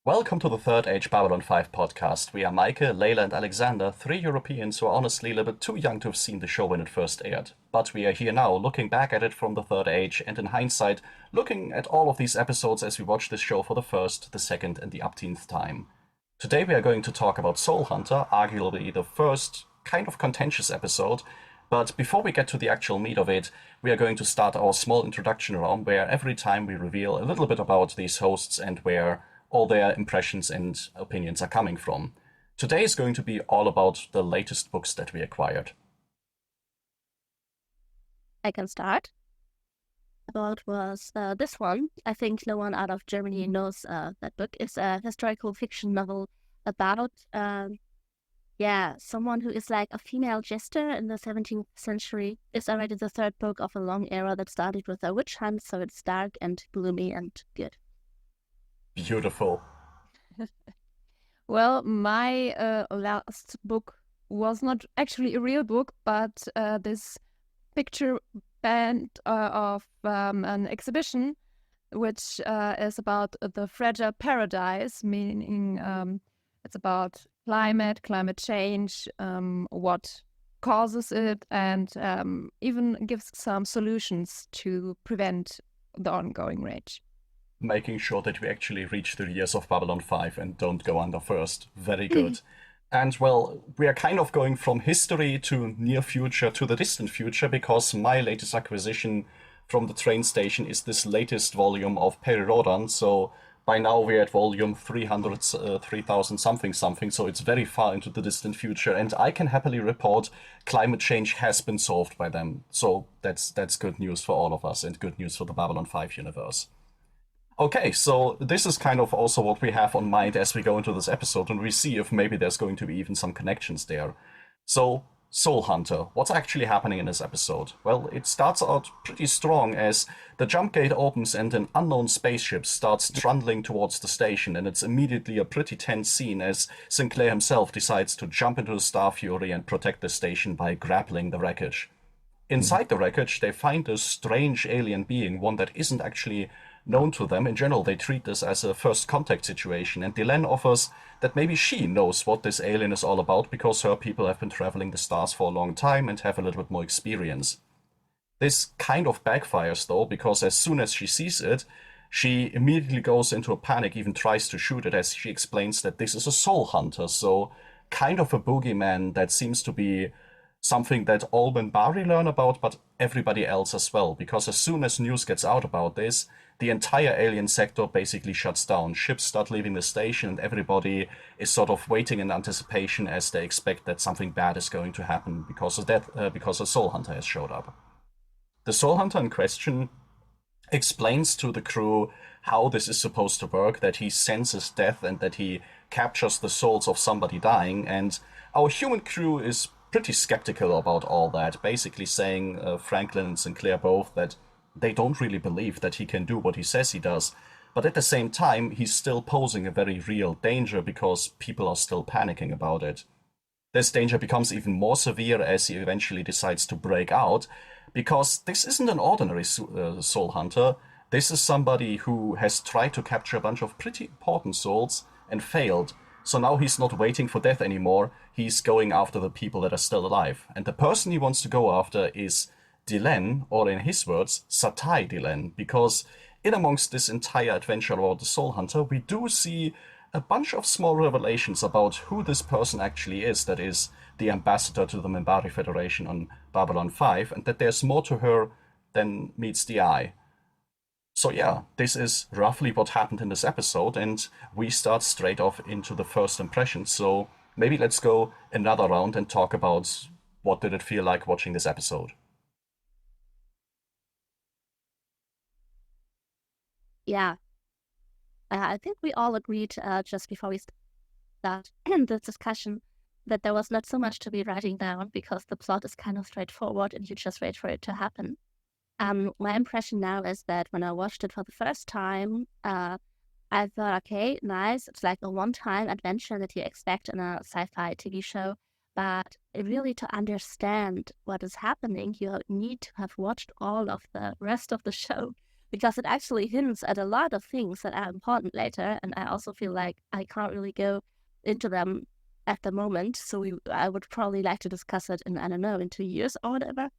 Welcome to the Third Age Babylon 5 podcast. We are Meike, Layla, and Alexander, three Europeans who are honestly a little bit too young to have seen the show when it first aired. But we are here now, looking back at it from the Third Age, and in hindsight, looking at all of these episodes as we watch this show for the first, the second, and the upteenth time. Today we are going to talk about Soul Hunter, arguably the first kind of contentious episode. But before we get to the actual meat of it, we are going to start our small introduction round where every time we reveal a little bit about these hosts and where all their impressions and opinions are coming from. Today is going to be all about the latest books that we acquired. I can start. About was this one. I think no one out of Germany knows that book. It's a historical fiction novel about someone who is like a female jester in the 17th century. It's already the third book of a long era that started with a witch hunt, so it's dark and gloomy and good. Beautiful. Well, my last book was not actually a real book, but this picture band of an exhibition, which is about the fragile paradise, meaning it's about climate change, what causes it, and even gives some solutions to prevent the ongoing rage. Making sure that we actually reach the years of Babylon 5 and don't go under first. Very good. And well, we are kind of going from history to near future to the distant future because my latest acquisition from the train station is this latest volume of Perirodan. So by now we're at volume 300, 3000 something, so it's very far into the distant future. And I can happily report climate change has been solved by them. So that's good news for all of us and good news for the Babylon 5 universe. Okay, so this is kind of also what we have on mind as we go into this episode, and we see if maybe there's going to be even some connections there. So, Soul Hunter, what's actually happening in this episode? Well, it starts out pretty strong as the jump gate opens and an unknown spaceship starts trundling towards the station, and it's immediately a pretty tense scene as Sinclair himself decides to jump into the Star Fury and protect the station by grappling the wreckage. Inside the wreckage, they find a strange alien being, one that isn't actually known to them. In general, they treat this as a first contact situation, and Delenn offers that maybe she knows what this alien is all about because her people have been traveling the stars for a long time and have a little bit more experience. This kind of backfires though, because as soon as she sees it, she immediately goes into a panic, even tries to shoot it as she explains that this is a soul hunter, so kind of a boogeyman that seems to be something that all Minbari learn about, but everybody else as well, because as soon as news gets out about this, the entire alien sector basically shuts down. Ships start leaving the station, and everybody is sort of waiting in anticipation as they expect that something bad is going to happen because of that, because a soul hunter has showed up. The soul hunter in question explains to the crew how this is supposed to work, that he senses death and that he captures the souls of somebody dying, and our human crew is pretty skeptical about all that, basically saying, Franklin and Sinclair both, that they don't really believe that he can do what he says he does. But at the same time, he's still posing a very real danger because people are still panicking about it. This danger becomes even more severe as he eventually decides to break out, because this isn't an ordinary soul hunter. This is somebody who has tried to capture a bunch of pretty important souls and failed. So now he's not waiting for death anymore, he's going after the people that are still alive. And the person he wants to go after is Delenn, or in his words, Satai Delenn, because in amongst this entire adventure about the Soul Hunter, we do see a bunch of small revelations about who this person actually is, that is the ambassador to the Minbari Federation on Babylon 5, and that there's more to her than meets the eye. So yeah, this is roughly what happened in this episode, and we start straight off into the first impressions, so maybe let's go another round and talk about what did it feel like watching this episode. Yeah, I think we all agreed just before we start this discussion that there was not so much to be writing down because the plot is kind of straightforward and you just wait for it to happen. My impression now is that when I watched it for the first time, I thought, okay, nice. It's like a one-time adventure that you expect in a sci-fi TV show. But really to understand what is happening, you need to have watched all of the rest of the show because it actually hints at a lot of things that are important later. And I also feel like I can't really go into them at the moment. So I would probably like to discuss it in, I don't know, in 2 years or whatever.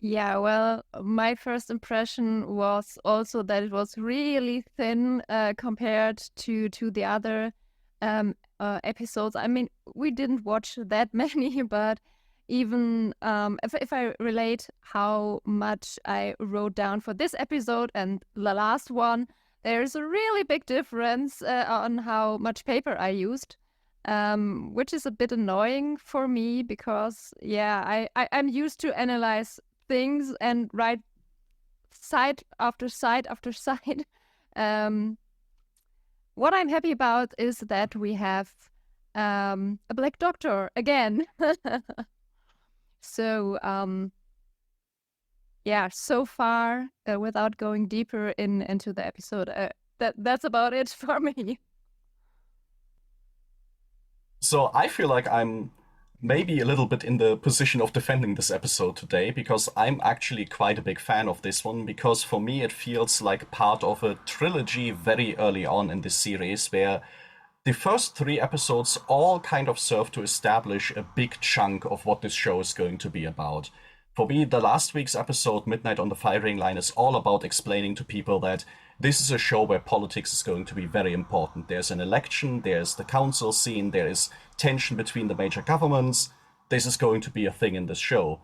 Yeah, well, my first impression was also that it was really thin compared to the other episodes. I mean, we didn't watch that many, but even if I relate how much I wrote down for this episode and the last one, there's a really big difference on how much paper I used. Which is a bit annoying for me because, yeah, I'm used to analyze things and write side after side after side. What I'm happy about is that we have a black doctor again. So, yeah, so far, without going deeper into the episode, that's about it for me. So I feel like I'm maybe a little bit in the position of defending this episode today because I'm actually quite a big fan of this one because for me it feels like part of a trilogy very early on in this series where the first 3 episodes all kind of serve to establish a big chunk of what this show is going to be about. For me, the last week's episode, Midnight on the Firing Line, is all about explaining to people that this is a show where politics is going to be very important. There's an election, there's the council scene, there is tension between the major governments. This is going to be a thing in this show.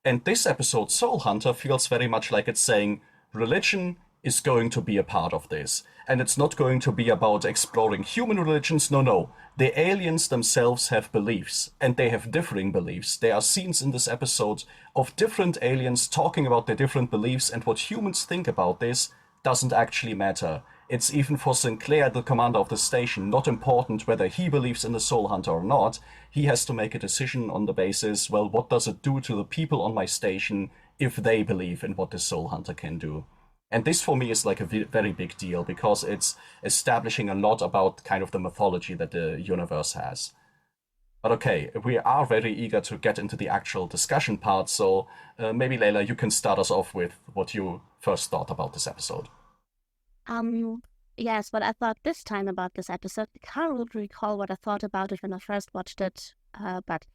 And this episode, Soul Hunter, feels very much like it's saying religion is going to be a part of this. And it's not going to be about exploring human religions. No. The aliens themselves have beliefs, and they have differing beliefs. There are scenes in this episode of different aliens talking about their different beliefs, and what humans think about this doesn't actually matter. It's even for Sinclair, the commander of the station, not important whether he believes in the Soul Hunter or not. He has to make a decision on the basis, well, what does it do to the people on my station if they believe in what the Soul Hunter can do? And this for me is like a very big deal because it's establishing a lot about kind of the mythology that the universe has. But okay, we are very eager to get into the actual discussion part, so maybe Layla, you can start us off with what you first thought about this episode. Yes, what I thought this time about this episode, I can't really recall what I thought about it when I first watched it, but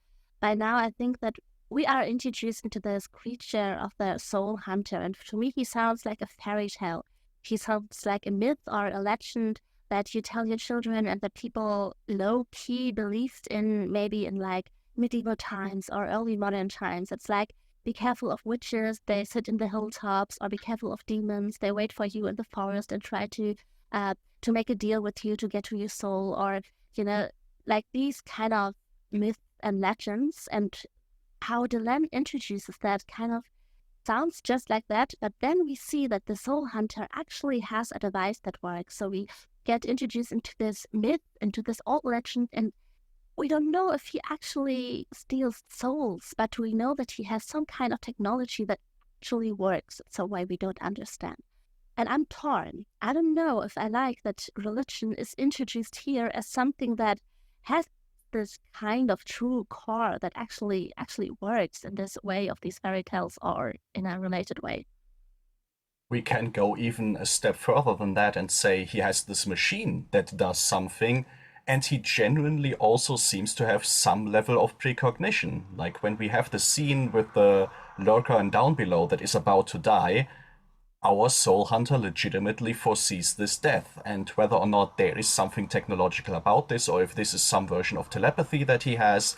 by now I think that we are introduced into this creature of the soul hunter, and to me he sounds like a fairy tale. He sounds like a myth or a legend that you tell your children and that people low-key believed in, maybe in like medieval times or early modern times. It's like, be careful of witches, they sit in the hilltops, or be careful of demons, they wait for you in the forest and try to make a deal with you to get to your soul, or, like these kind of myths and legends. And how Delenn introduces that kind of sounds just like that, but then we see that the soul hunter actually has a device that works. So we get introduced into this myth, into this old legend, and we don't know if he actually steals souls, but we know that he has some kind of technology that actually works. So why we don't understand. And I'm torn. I don't know if I like that religion is introduced here as something that has this kind of true core that actually works in this way of these fairy tales or in a related way. We can go even a step further than that and say he has this machine that does something, and he genuinely also seems to have some level of precognition. Like when we have the scene with the lurker and down below that is about to die, our soul hunter legitimately foresees this death, and whether or not there is something technological about this, or if this is some version of telepathy that he has,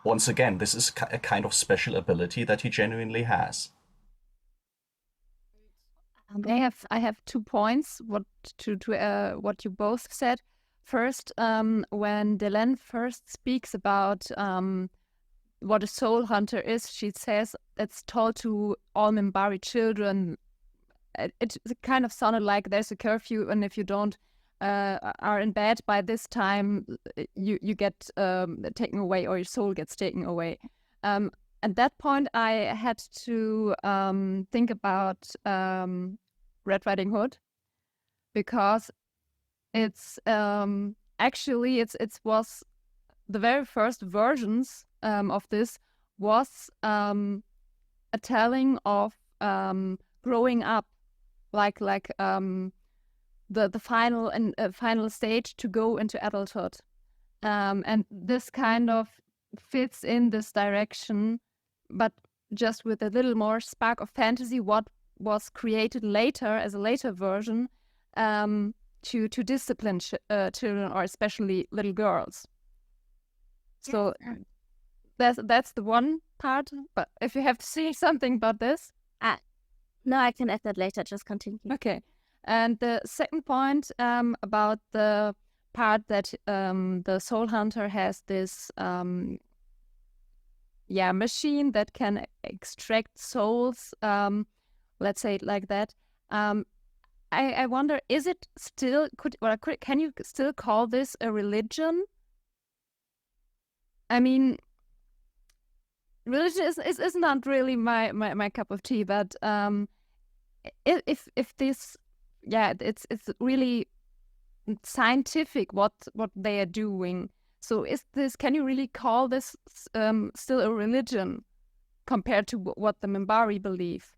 once again, this is a kind of special ability that he genuinely has. I have 2 points. What you both said. First, when Delenn first speaks about what a soul hunter is, she says it's told to all Minbari children. It kind of sounded like there's a curfew, and if you don't are in bed by this time, you get taken away, or your soul gets taken away. At that point, I had to think about Red Riding Hood, because it's actually it was the very first versions of this was a telling of growing up, like the final and final stage to go into adulthood, and this kind of fits in this direction, but just with a little more spark of fantasy. What was created later as a later version to discipline children, or especially little girls. So that's the one part. But if you have to say something about this. No, I can add that later. Just continue. Okay. And the second point about the part that the Soul Hunter has this machine that can extract souls, let's say it like that. I wonder, is it still, can you still call this a religion? I mean, religion is not really my cup of tea, but if this, it's really scientific what they are doing. So can you really call this still a religion compared to what the Minbari believe?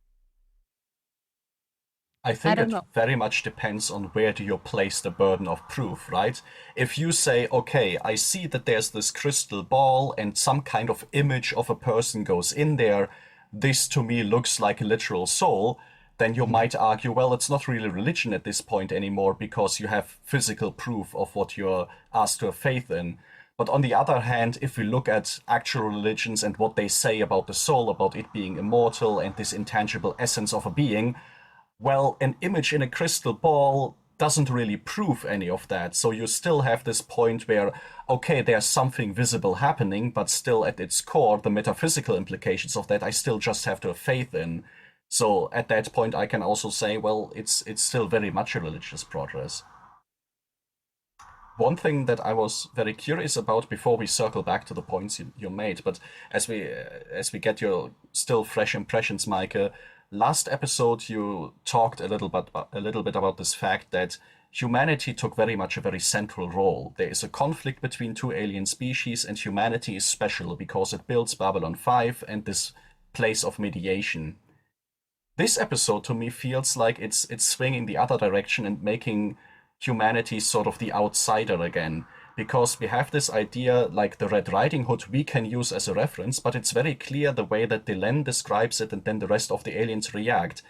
I think it very much depends on where do you place the burden of proof, right? If you say, okay, I see that there's this crystal ball and some kind of image of a person goes in there, this to me looks like a literal soul, then you might argue, well, it's not really religion at this point anymore because you have physical proof of what you're asked to have faith in. But on the other hand, if we look at actual religions and what they say about the soul, about it being immortal and this intangible essence of a being, well, an image in a crystal ball doesn't really prove any of that. So you still have this point where, okay, there's something visible happening, but still at its core, the metaphysical implications of that, I still just have to have faith in. So at that point, I can also say, well, it's still very much a religious progress. One thing that I was very curious about before we circle back to the points you made, but as we get your still fresh impressions, Meike, last episode you talked a little bit about this fact that humanity took very much a very central role. There is a conflict between two alien species, and humanity is special because it builds Babylon 5 and this place of mediation. This episode to me feels like it's swinging the other direction and making humanity sort of the outsider again, because we have this idea like the Red Riding Hood we can use as a reference, but it's very clear the way that Delenn describes it and then the rest of the aliens react.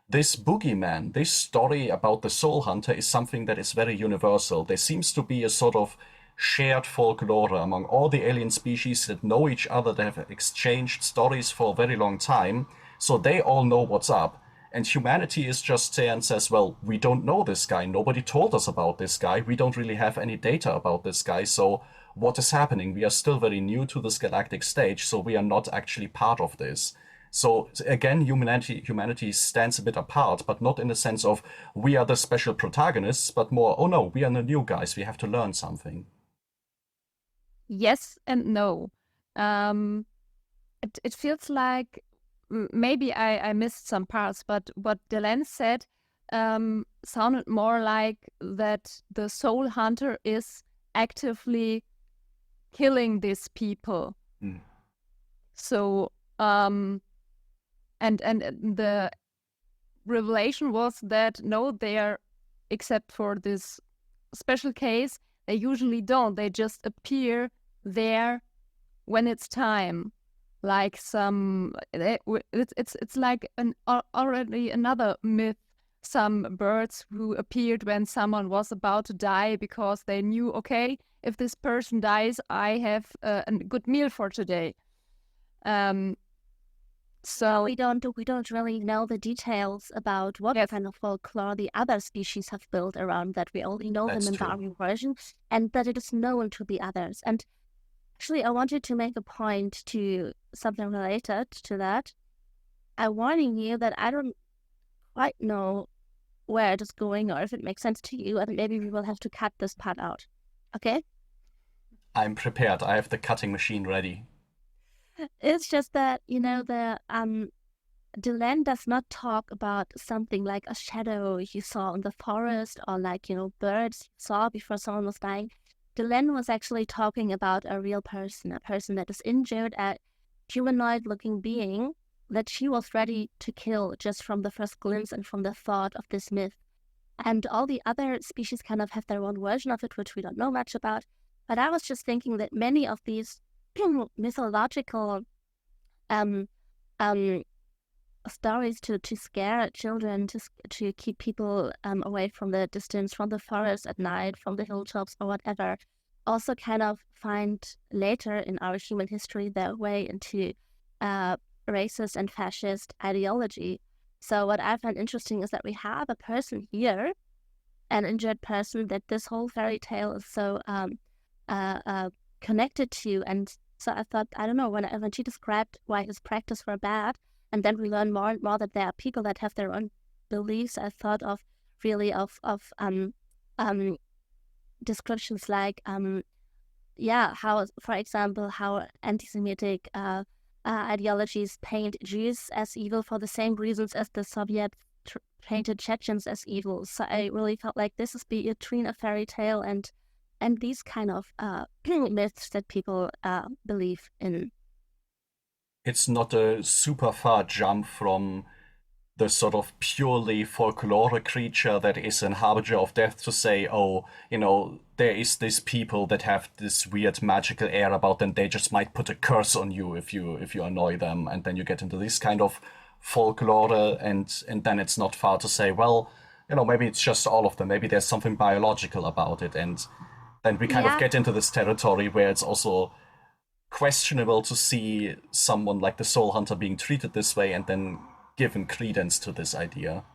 This boogeyman, this story about the Soul Hunter is something that is very universal. There seems to be a sort of shared folklore among all the alien species that know each other, that have exchanged stories for a very long time, so they all know what's up. And humanity is just there and says, well, we don't know this guy. Nobody told us about this guy. We don't really have any data about this guy. So what is happening? We are still very new to this galactic stage, so we are not actually part of this. So again, humanity stands a bit apart, but not in the sense of we are the special protagonists, but more, oh no, we are the new guys. We have to learn something. Yes and no. It feels like maybe I missed some parts, but what Delenn said sounded more like that the Soul Hunter is actively killing these people. So and the revelation was that no, they are, except for this special case, they usually don't. They just appear there when it's time. Like it's like already another myth. Some birds who appeared when someone was about to die because they knew, okay, if this person dies, I have a good meal for today. So we don't really know the details about what kind of folklore the other species have built around that. We only know the Minbari version, and that it is known to the others. And actually, I wanted to make a point to something related to that. I'm warning you that I don't quite know where it is going or if it makes sense to you, and maybe we will have to cut this part out. Okay? I'm prepared. I have the cutting machine ready. It's just that, the Delenn does not talk about something like a shadow you saw in the forest or like, birds you saw before someone was dying. Delenn was actually talking about a real person, a person that is injured, a humanoid-looking being that she was ready to kill just from the first glimpse and from the thought of this myth. And all the other species kind of have their own version of it, which we don't know much about. But I was just thinking that many of these mythological stories to scare children, to keep people away from the distance, from the forest at night, from the hilltops or whatever, also kind of find later in our human history their way into racist and fascist ideology. So what I find interesting is that we have a person here, an injured person that this whole fairy tale is so connected to. And so I thought, I don't know, when she described why his practice were bad, and then we learn more and more that there are people that have their own beliefs, I thought of really of descriptions like how, for example, how anti-Semitic ideologies paint Jews as evil for the same reasons as the Soviets painted Chechens as evil. So I really felt like this is between a fairy tale and these kind of myths that people believe in. It's not a super far jump from the sort of purely folklore creature that is an harbinger of death to say, oh, there is this people that have this weird magical air about them. They just might put a curse on you if you annoy them. And then you get into this kind of folklore, and then it's not far to say, well, maybe it's just all of them. Maybe there's something biological about it. And then we kind of get into this territory where it's also questionable to see someone like the Soul Hunter being treated this way and then given credence to this idea.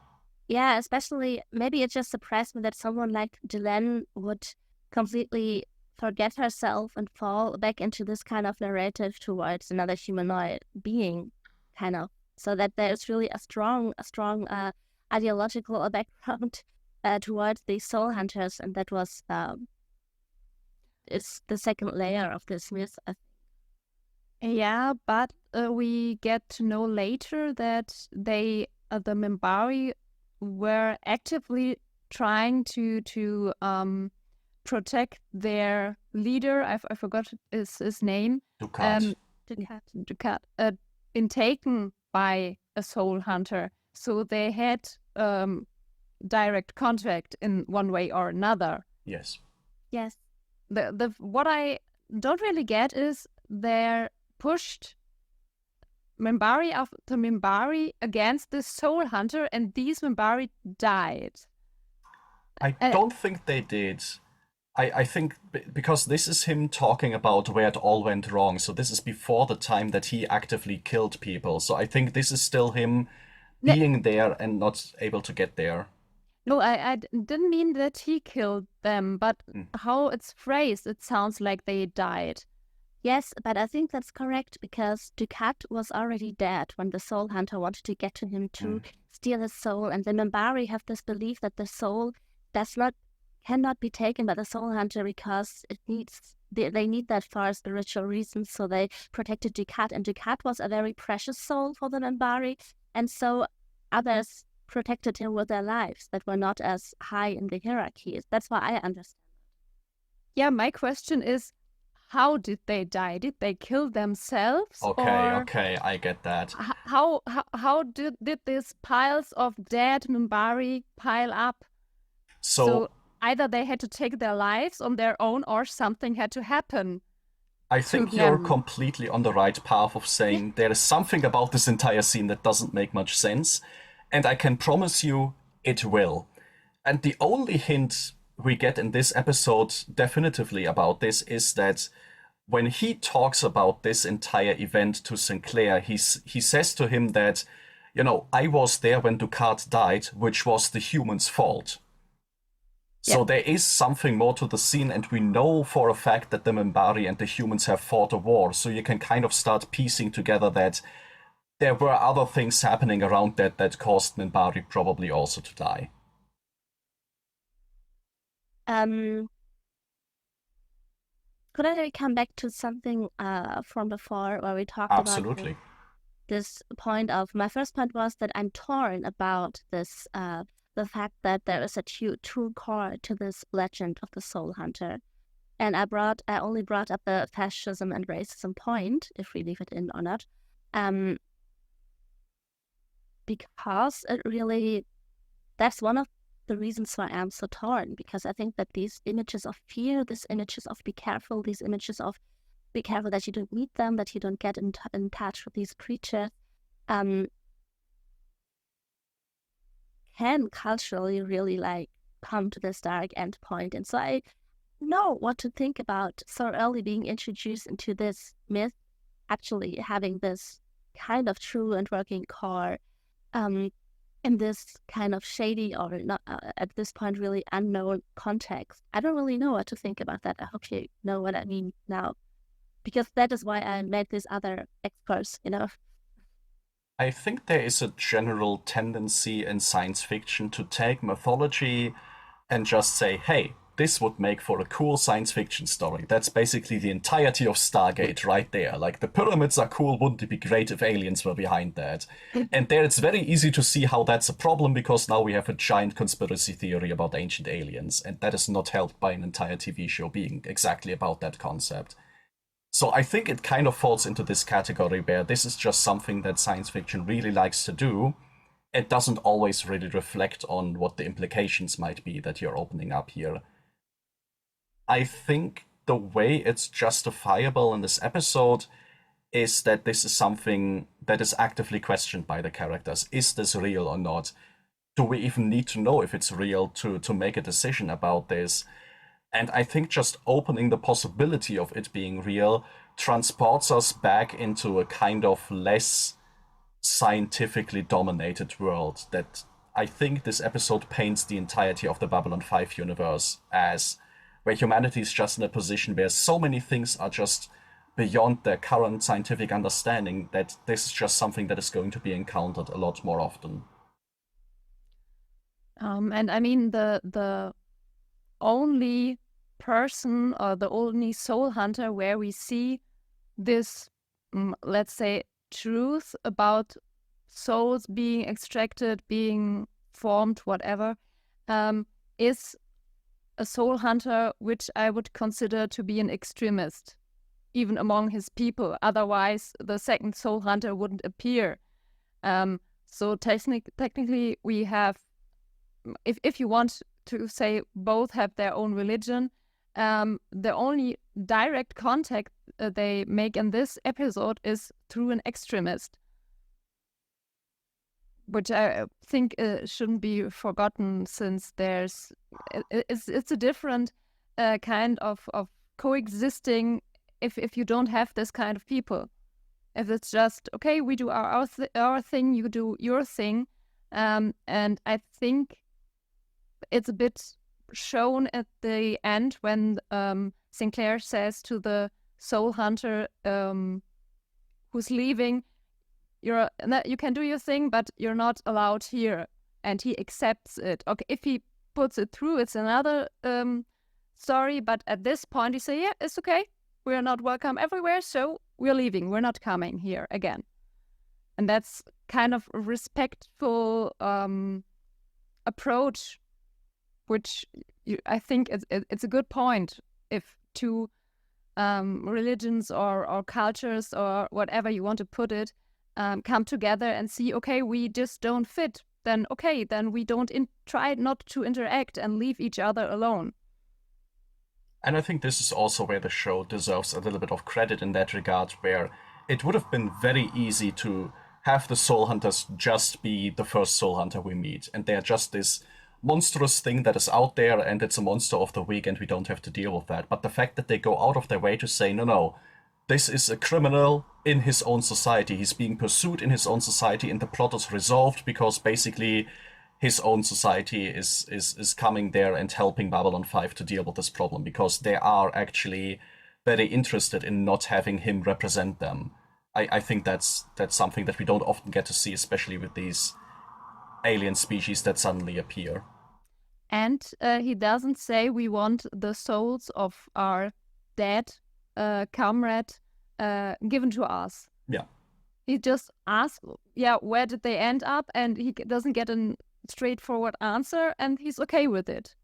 Yeah, especially maybe it just surprised me that someone like Delenn would completely forget herself and fall back into this kind of narrative towards another humanoid being, kind of. So that there's really a strong ideological background towards these soul hunters, and that was it's the second layer of this myth. Yeah, but we get to know later that the Minbari were actively trying to protect their leader. I forgot his name. Dukat. Dukat. Been taken by a soul hunter, so they had direct contact in one way or another. Yes. Yes. The what I don't really get is they're pushed Minbari after Minbari against this soul hunter, and these Minbari died. I don't think they did. I think because this is him talking about where it all went wrong. So this is before the time that he actively killed people. So I think this is still him being there and not able to get there. No, I didn't mean that he killed them, but how it's phrased, it sounds like they died. Yes, but I think that's correct because Dukat was already dead when the soul hunter wanted to get to him to steal his soul, and the Minbari have this belief that the soul cannot be taken by the soul hunter because they need that for spiritual reasons, so they protected Dukat, and Dukat was a very precious soul for the Minbari, and so others protected him with their lives that were not as high in the hierarchies. That's why I understand. Yeah, my question is, how did they die? Did they kill themselves? Okay, I get that. How did these piles of dead Minbari pile up? So either they had to take their lives on their own or something had to happen. I think you're completely on the right path of saying there is something about this entire scene that doesn't make much sense, and I can promise you it will. And the only hint we get in this episode definitively about this is that when he talks about this entire event to Sinclair, he says to him that, I was there when Dukat died, which was the human's fault. So there is something more to the scene, and we know for a fact that the Minbari and the humans have fought a war, so you can kind of start piecing together that there were other things happening around that caused Minbari probably also to die. Could I come back to something from before where we talked Absolutely. about this point of, my first point was that I'm torn about this, the fact that there is a true core to this legend of the soul hunter. And I only brought up the fascism and racism point, if we leave it in or not. because it really, that's one of the reasons why I'm so torn, because I think that these images of fear, these images of be careful, these images of be careful that you don't meet them, that you don't get in touch with these creatures, can culturally really like come to this dark end point. And so I know what to think about so early being introduced into this myth, actually having this kind of true and working core, in this kind of shady or not at this point really unknown context. I don't really know what to think about that. I hope you know what I mean now, because that is why I made this other experts, I think there is a general tendency in science fiction to take mythology and just say, hey, this would make for a cool science fiction story. That's basically the entirety of Stargate right there. Like, the pyramids are cool, wouldn't it be great if aliens were behind that? And there it's very easy to see how that's a problem, because now we have a giant conspiracy theory about ancient aliens, and that is not helped by an entire TV show being exactly about that concept. So I think it kind of falls into this category where this is just something that science fiction really likes to do. It doesn't always really reflect on what the implications might be that you're opening up here. I think the way it's justifiable in this episode is that this is something that is actively questioned by the characters. Is this real or not? Do we even need to know if it's real to make a decision about this? And I think just opening the possibility of it being real transports us back into a kind of less scientifically dominated world that I think this episode paints the entirety of the Babylon 5 universe as, where humanity is just in a position where so many things are just beyond their current scientific understanding that this is just something that is going to be encountered a lot more often. And I mean, the only person or the only soul hunter where we see this, let's say, truth about souls being extracted, being formed, whatever, is a soul hunter which I would consider to be an extremist, even among his people. Otherwise, the second soul hunter wouldn't appear. So technically, we have, if you want to say both have their own religion, the only direct contact they make in this episode is through an extremist, which I think shouldn't be forgotten, since it's a different kind of coexisting if you don't have this kind of people. If it's just, okay, we do our thing, you do your thing, and I think it's a bit shown at the end when Sinclair says to the soul hunter who's leaving, you can do your thing, but you're not allowed here. And he accepts it. Okay, if he puts it through, it's another story. But at this point, he say, yeah, it's okay. We're not welcome everywhere, so we're leaving. We're not coming here again. And that's kind of a respectful approach, which I think it's a good point. If two religions or cultures or whatever you want to put it come together and see, okay, we just don't fit, then okay, then we don't try not to interact and leave each other alone. And I think this is also where the show deserves a little bit of credit in that regard, where it would have been very easy to have the soul hunters just be the first soul hunter we meet, and they're just this monstrous thing that is out there, and it's a monster of the week, and we don't have to deal with that. But the fact that they go out of their way to say, no, this is a criminal in his own society, he's being pursued in his own society, and the plot is resolved because basically his own society is coming there and helping Babylon 5 to deal with this problem, because they are actually very interested in not having him represent them. I think that's something that we don't often get to see, especially with these alien species that suddenly appear. And he doesn't say we want the souls of our dead comrade given to us. Yeah. He just asks, where did they end up? And he doesn't get a straightforward answer, and he's okay with it.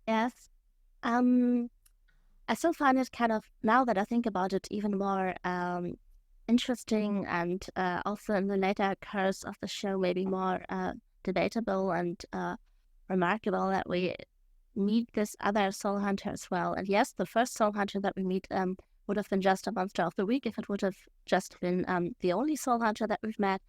Yes. I still find it kind of, now that I think about it even more interesting and also in the later course of the show maybe more debatable and remarkable that we meet this other soul hunter as well. And yes, the first soul hunter that we meet would have been just a monster of the week if it would have just been the only soul hunter that we've met.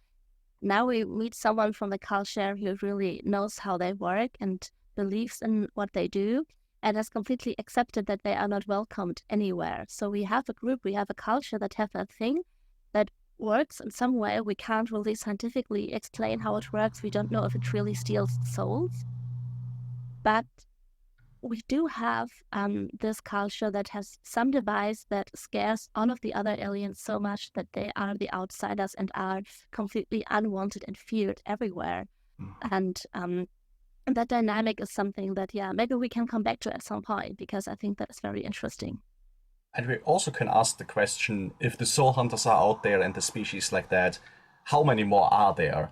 Now we meet someone from the culture who really knows how they work and believes in what they do and has completely accepted that they are not welcomed anywhere. So we have a group, we have a culture that have a thing that works in some way. We can't really scientifically explain how it works. We don't know if it really steals souls. But we do have this culture that has some device that scares all of the other aliens so much that they are the outsiders and are completely unwanted and feared everywhere. And that dynamic is something that, maybe we can come back to at some point, because I think that is very interesting. And we also can ask the question, if the soul hunters are out there and the species like that, how many more are there?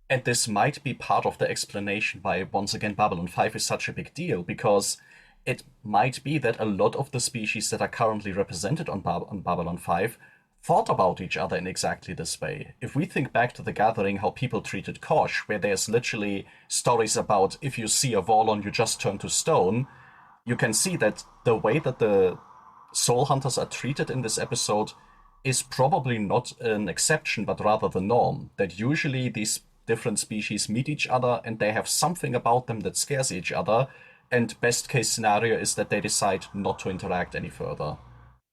And this might be part of the explanation why, once again, Babylon 5 is such a big deal, because it might be that a lot of the species that are currently represented on Babylon 5 thought about each other in exactly this way. If we think back to The Gathering, how people treated Kosh, where there's literally stories about if you see a Vorlon, you just turn to stone, you can see that the way that the soul hunters are treated in this episode is probably not an exception, but rather the norm. That usually these different species meet each other and they have something about them that scares each other, and best case scenario is that they decide not to interact any further,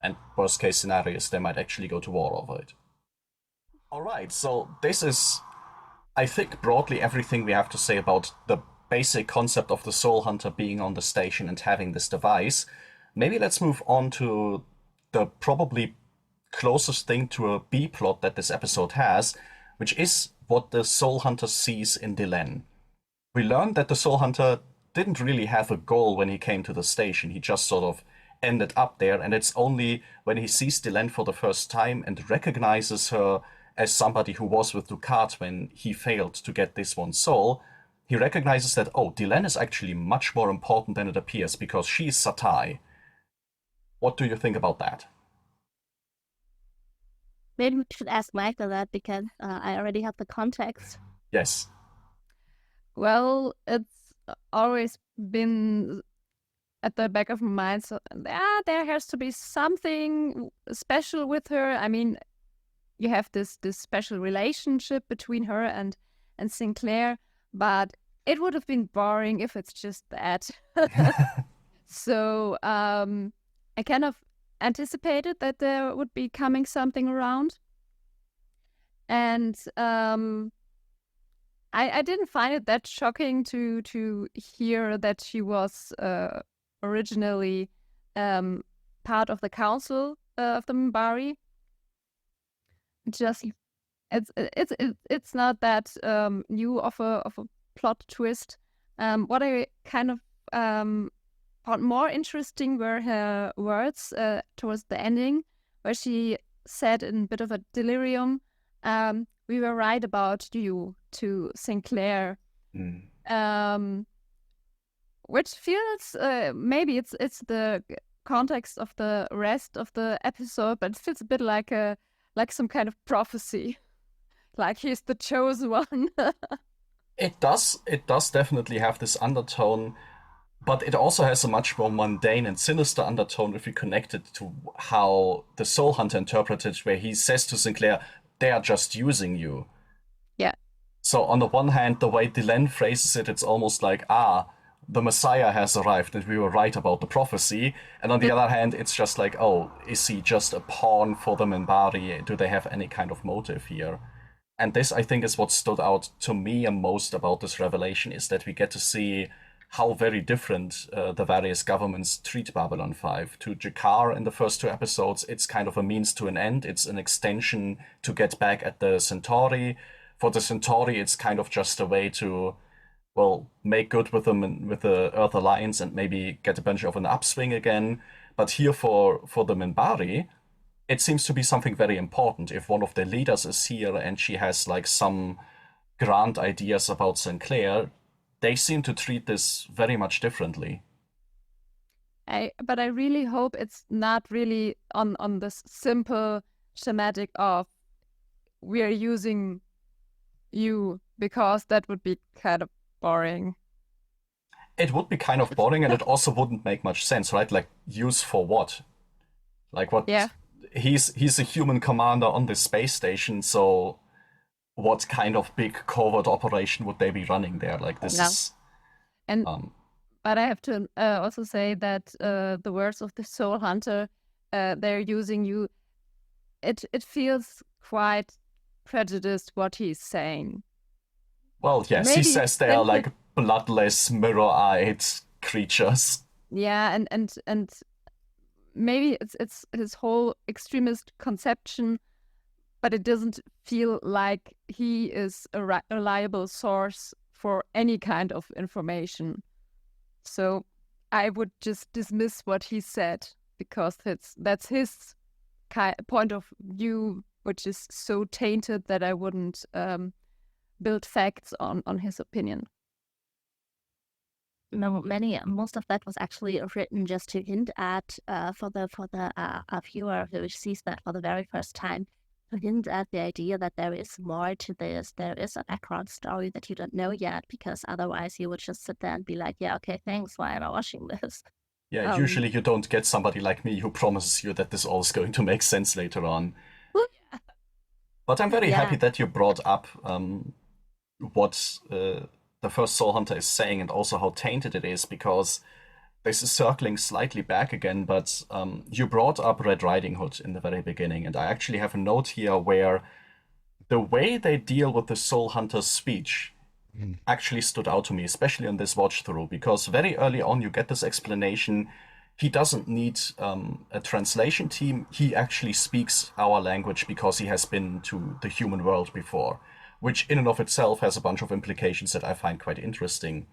and worst case scenario is they might actually go to war over it. Alright, so this is, I think, broadly everything we have to say about the basic concept of the soul hunter being on the station and having this device. Maybe let's move on to the probably closest thing to a B-plot that this episode has, which is what the soul hunter sees in Delenn. We learned that the soul hunter didn't really have a goal when he came to the station. He just sort of ended up there, and it's only when he sees Delenn for the first time and recognizes her as somebody who was with Dukat when he failed to get this one soul, he recognizes that, oh, Delenn is actually much more important than it appears because she's Satai. What do you think about that? Maybe we should ask Meike that, because I already have the context. Yes. Well, it's always been at the back of my mind. So there has to be something special with her. I mean, you have this special relationship between her and Sinclair, but it would have been boring if it's just that. So I kind of anticipated that there would be coming something around, and I didn't find it that shocking to hear that she was originally part of the council of the Minbari. Just it's not that new of a plot twist. What I kind of found more interesting were her words towards the ending, where she said in a bit of a delirium, "We were right about you," to Sinclair. Which feels maybe it's the context of the rest of the episode, but it feels a bit like some kind of prophecy, like he's the chosen one. It does definitely have this undertone, but it also has a much more mundane and sinister undertone if we connect it to how the soul hunter interpreted, where he says to Sinclair, "They are just using you." Yeah. So on the one hand, the way Delenn phrases it, it's almost like, the Messiah has arrived and we were right about the prophecy. And on the other hand, it's just like, oh, is he just a pawn for the Minbari? Do they have any kind of motive here? And this, I think, is what stood out to me most about this revelation, is that we get to see how very different the various governments treat Babylon 5. To Jakar in the first two episodes, it's kind of a means to an end. It's an extension to get back at the Centauri. For the Centauri, it's kind of just a way to, well, make good with them and with the Earth Alliance and maybe get a bunch of an upswing again. But here for the Minbari, it seems to be something very important. If one of the leaders is here and she has like some grand ideas about Sinclair, they seem to treat this very much differently. But I really hope it's not really on this simple schematic of we are using you, because that would be kind of boring. It would be kind of boring, and it also wouldn't make much sense, right? Like, use for what? Like, what? Yeah. He's a human commander on this space station, so what kind of big covert operation would they be running there? Like, this Yeah. is... And but I have to also say that the words of the Soul Hunter, they're using you. It feels quite prejudiced what he's saying. Well, yes, he Maybe says they are like bloodless, mirror-eyed creatures. Yeah, and maybe it's his whole extremist conception, but it doesn't feel like he is a reliable source for any kind of information. So I would just dismiss what he said, because that's his point of view, which is so tainted that I wouldn't build facts on his opinion. No, most of that was actually written just to hint at for the viewer who sees that for the very first time, to hint at the idea that there is more to this. There is a background story that you don't know yet, because otherwise you would just sit there and be like, yeah, okay, thanks, why am I watching this? Yeah, usually you don't get somebody like me who promises you that this all is going to make sense later on. But I'm very happy that you brought up what the first Soul Hunter is saying, and also how tainted it is, because this is circling slightly back again, but you brought up Red Riding Hood in the very beginning, and I actually have a note here where the way they deal with the Soul Hunter's speech actually stood out to me, especially on this watch through, because very early on you get this explanation. He doesn't need a translation team. He actually speaks our language because he has been to the human world before, which in and of itself has a bunch of implications that I find quite interesting.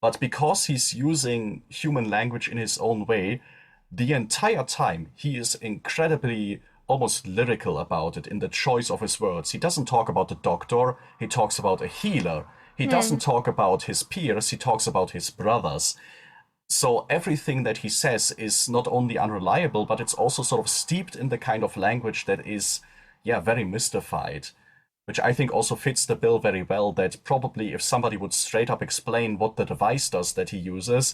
But because he's using human language in his own way, the entire time he is incredibly almost lyrical about it in the choice of his words. He doesn't talk about the doctor, he talks about a healer. He doesn't talk about his peers, he talks about his brothers. So everything that he says is not only unreliable, but it's also sort of steeped in the kind of language that is, very mystified. Which I think also fits the bill very well, that probably if somebody would straight up explain what the device does that he uses,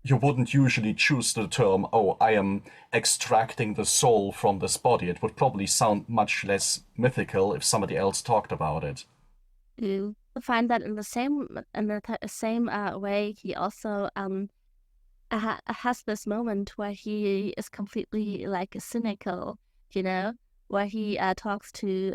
you wouldn't usually choose the term, oh, I am extracting the soul from this body. It would probably sound much less mythical if somebody else talked about it. You find that in the same way, he also has this moment where he is completely like cynical, where he talks to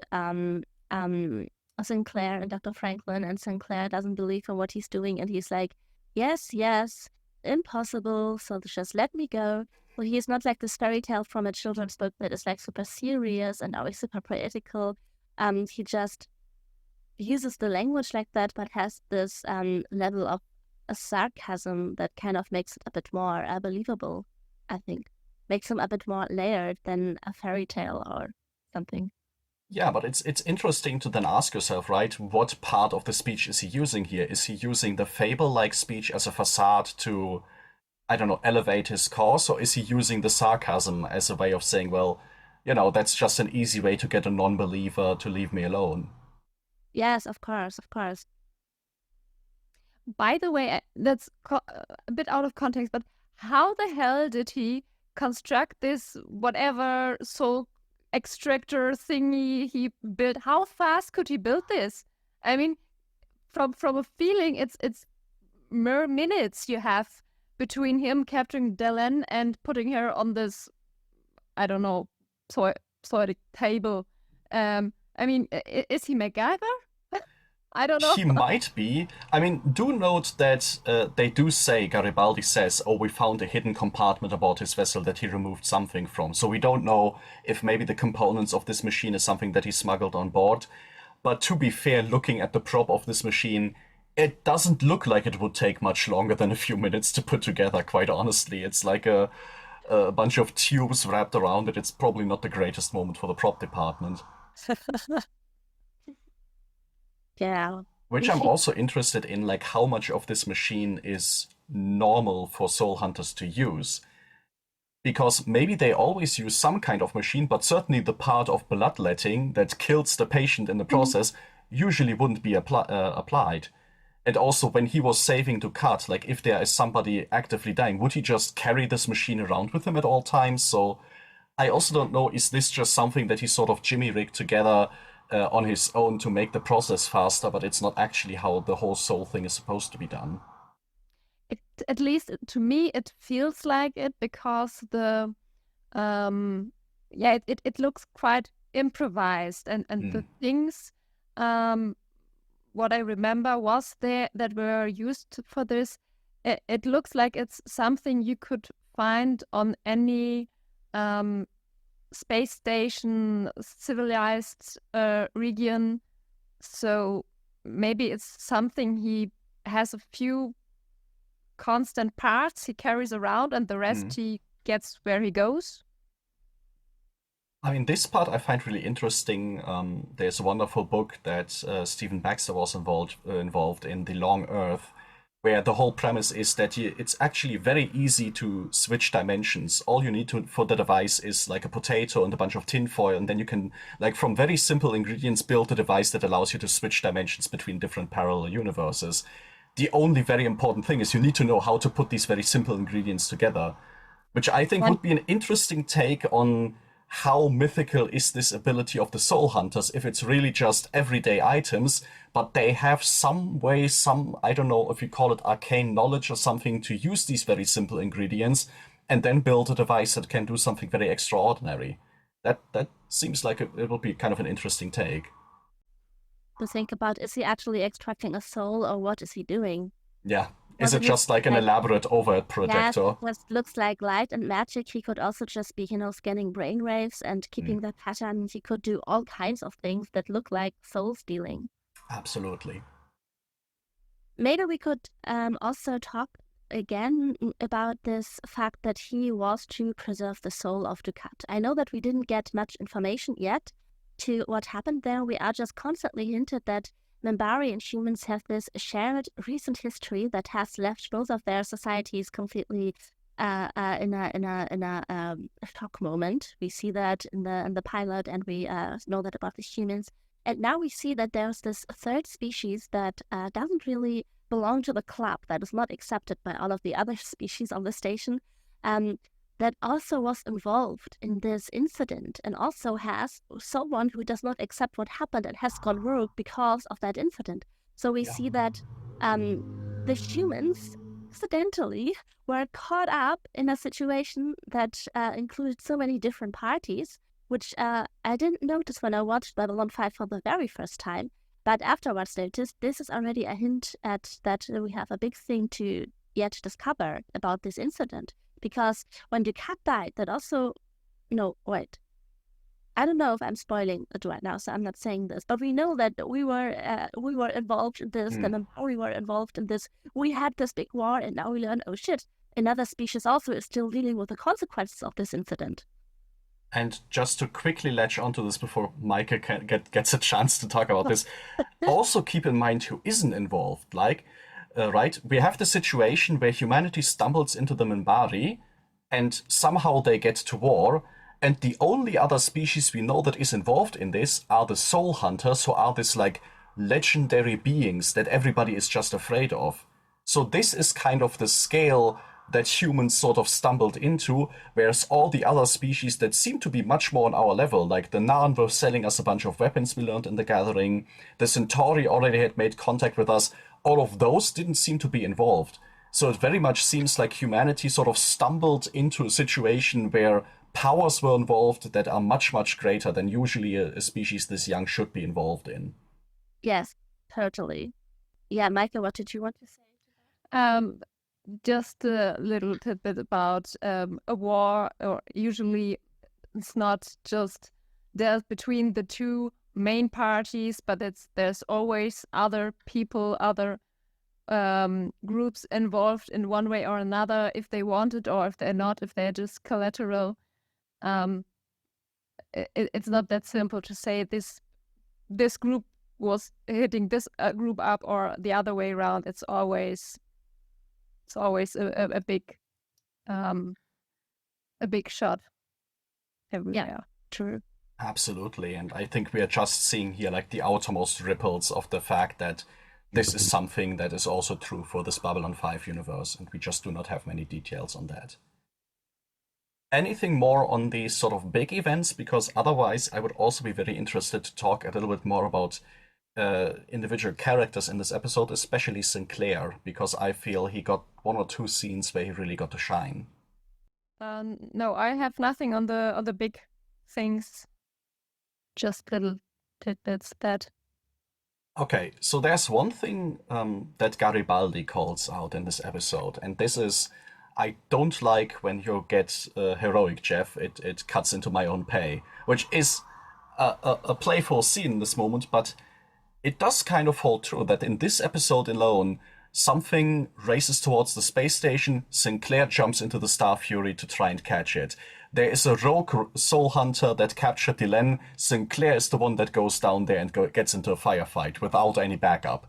Sinclair and Dr. Franklin, and Sinclair doesn't believe in what he's doing, and he's like, yes, impossible, so just let me go. Well, he's not like this fairy tale from a children's book that is like super serious and always super poetical. He just uses the language like that, but has this level of a sarcasm that kind of makes it a bit more believable, I think. Makes him a bit more layered than a fairy tale or something. Yeah, but it's interesting to then ask yourself, right, what part of the speech is he using here? Is he using the fable-like speech as a facade to, I don't know, elevate his cause? Or is he using the sarcasm as a way of saying, well, that's just an easy way to get a non-believer to leave me alone? Yes, of course. By the way, that's a bit out of context, but how the hell did he construct this whatever soul extractor thingy he built? How fast could he build this? I mean, from a feeling, it's mere minutes you have between him capturing Delenn and putting her on this, I don't know, pseudo table. I mean, is he MacGyver? I don't know. He might be. I mean, do note that they do say, Garibaldi says, oh, we found a hidden compartment aboard his vessel that he removed something from. So we don't know if maybe the components of this machine is something that he smuggled on board. But to be fair, looking at the prop of this machine, it doesn't look like it would take much longer than a few minutes to put together, quite honestly. It's like a bunch of tubes wrapped around it. It's probably not the greatest moment for the prop department. Yeah. Which I'm also interested in, like, how much of this machine is normal for soul hunters to use. because maybe they always use some kind of machine, but certainly the part of bloodletting that kills the patient in the process usually wouldn't be applied. And also, when he was saving to cut, like if there is somebody actively dying, would he just carry this machine around with him at all times? So I also don't know, is this just something that he sort of jimmy-rigged together on his own to make the process faster, but it's not actually how the whole soul thing is supposed to be done? At least to me, it feels like it, because the it looks quite improvised, and the things what I remember was there that were used for this. It looks like it's something you could find on any space station, civilized region. So maybe it's something he has a few constant parts he carries around, and the rest he gets where he goes. I mean, this part I find really interesting. There's a wonderful book that Stephen Baxter was involved in, The Long Earth, where the whole premise is that it's actually very easy to switch dimensions. All you need for the device is like a potato and a bunch of tinfoil, and then you can, like, from very simple ingredients, build a device that allows you to switch dimensions between different parallel universes. The only very important thing is you need to know how to put these very simple ingredients together, which I think would be an interesting take on how mythical is this ability of the Soul Hunters, if it's really just everyday items, but they have some way, I don't know if you call it arcane knowledge or something, to use these very simple ingredients and then build a device that can do something very extraordinary. That seems like it will be kind of an interesting take. To think about, is he actually extracting a soul, or what is he doing? Yeah. Is it just like an elaborate overhead projector? Yes, it looks like light and magic. He could also just be, scanning brainwaves and keeping the patterns. He could do all kinds of things that look like soul stealing. Absolutely. Maybe we could also talk again about this fact that he was to preserve the soul of Ducat. I know that we didn't get much information yet to what happened there. We are just constantly hinted that Minbari and humans have this shared recent history that has left both of their societies completely in a shock moment. We see that in the pilot, and we know that about the humans. And now we see that there's this third species that doesn't really belong to the club, that is not accepted by all of the other species on the station, that also was involved in this incident, and also has someone who does not accept what happened and has gone rogue because of that incident. So we see that the humans accidentally were caught up in a situation that included so many different parties, which I didn't notice when I watched Babylon 5 for the very first time, but afterwards noticed this is already a hint at that we have a big thing to yet discover about this incident. Because when Ducat died, that also, no, wait, I don't know if I'm spoiling it right now, so I'm not saying this, but we know that we were involved in this, the Minbari were involved in this. We had this big war, and now we learn, oh shit, another species also is still dealing with the consequences of this incident. And just to quickly latch onto this before Meike gets a chance to talk about this, also keep in mind who isn't involved. Like, right, we have the situation where humanity stumbles into the Minbari, and somehow they get to war, and the only other species we know that is involved in this are the Soul Hunters, who are this, like, legendary beings that everybody is just afraid of. So this is kind of the scale that humans sort of stumbled into, whereas all the other species that seem to be much more on our level, like the Narn were selling us a bunch of weapons we learned in the Gathering, the Centauri already had made contact with us, all of those didn't seem to be involved. So it very much seems like humanity sort of stumbled into a situation where powers were involved that are much, much greater than usually a species this young should be involved in. Yes, totally. Yeah, Meike, what did you want to say? Just a little tidbit about a war, or usually it's not just dealt between the two main parties, but there's always other people, other groups involved in one way or another, if they want it or if they're not, if they're just collateral. It's not that simple to say this group was hitting this group up or the other way around. It's always a big a big shot everywhere. True. Absolutely. And I think we are just seeing here like the outermost ripples of the fact that this is something that is also true for this Babylon 5 universe, and we just do not have many details on that. Anything more on these sort of big events? Because otherwise I would also be very interested to talk a little bit more about individual characters in this episode, especially Sinclair, because I feel he got 1 or 2 scenes where he really got to shine. No, I have nothing on the big things. Just little tidbits that. Okay, so there's one thing that Garibaldi calls out in this episode, and this is, I don't like when you get heroic, Jeff. It cuts into my own pay, which is a playful scene in this moment, but it does kind of hold true that in this episode alone, something races towards the space station, Sinclair jumps into the Star Fury to try and catch it. There is a rogue soul hunter that captured Delenn. Sinclair is the one that goes down there and gets into a firefight without any backup.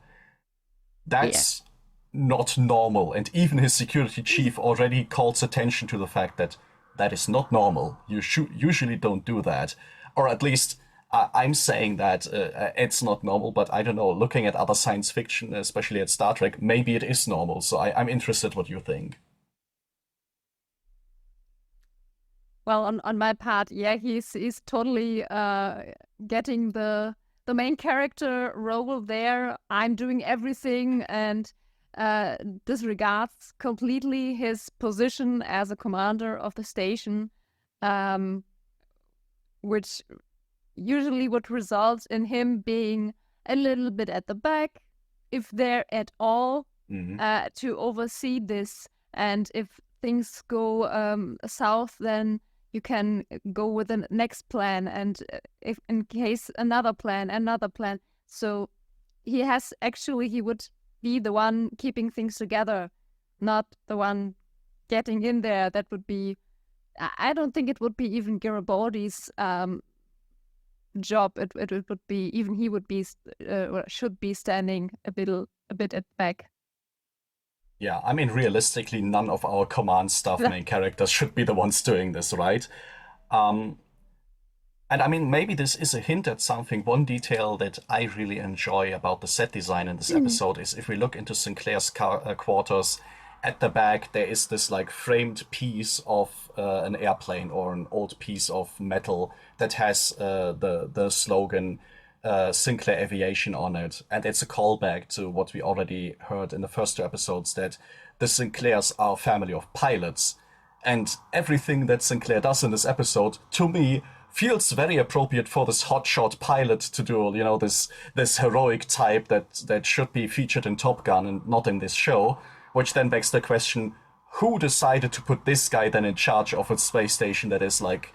That's not normal, and even his security chief already calls attention to the fact that that is not normal. You usually don't do that. Or at least I'm saying that it's not normal, but I don't know, looking at other science fiction, especially at Star Trek, maybe it is normal. So I'm interested what you think. Well, on my part, he's totally getting the main character role there. I'm doing everything and disregards completely his position as a commander of the station, which usually would result in him being a little bit at the back, if they're at all, to oversee this. And if things go south, then you can go with the next plan, and if in case another plan. So he would be the one keeping things together, not the one getting in there. That would be, I don't think it would be even Garibaldi's job. It would be, even he would be should be standing a bit at the back. Yeah, I mean, realistically, none of our command staff main characters should be the ones doing this, right? And I mean, maybe this is a hint at something. One detail that I really enjoy about the set design in this episode is if we look into Sinclair's quarters, at the back there is this like framed piece of an airplane or an old piece of metal that has the slogan Sinclair Aviation on it, and it's a callback to what we already heard in the first 2 episodes, that the Sinclairs are a family of pilots, and everything that Sinclair does in this episode, to me, feels very appropriate for this hotshot pilot to do, you know, this heroic type that should be featured in Top Gun and not in this show, which then begs the question, who decided to put this guy then in charge of a space station that is like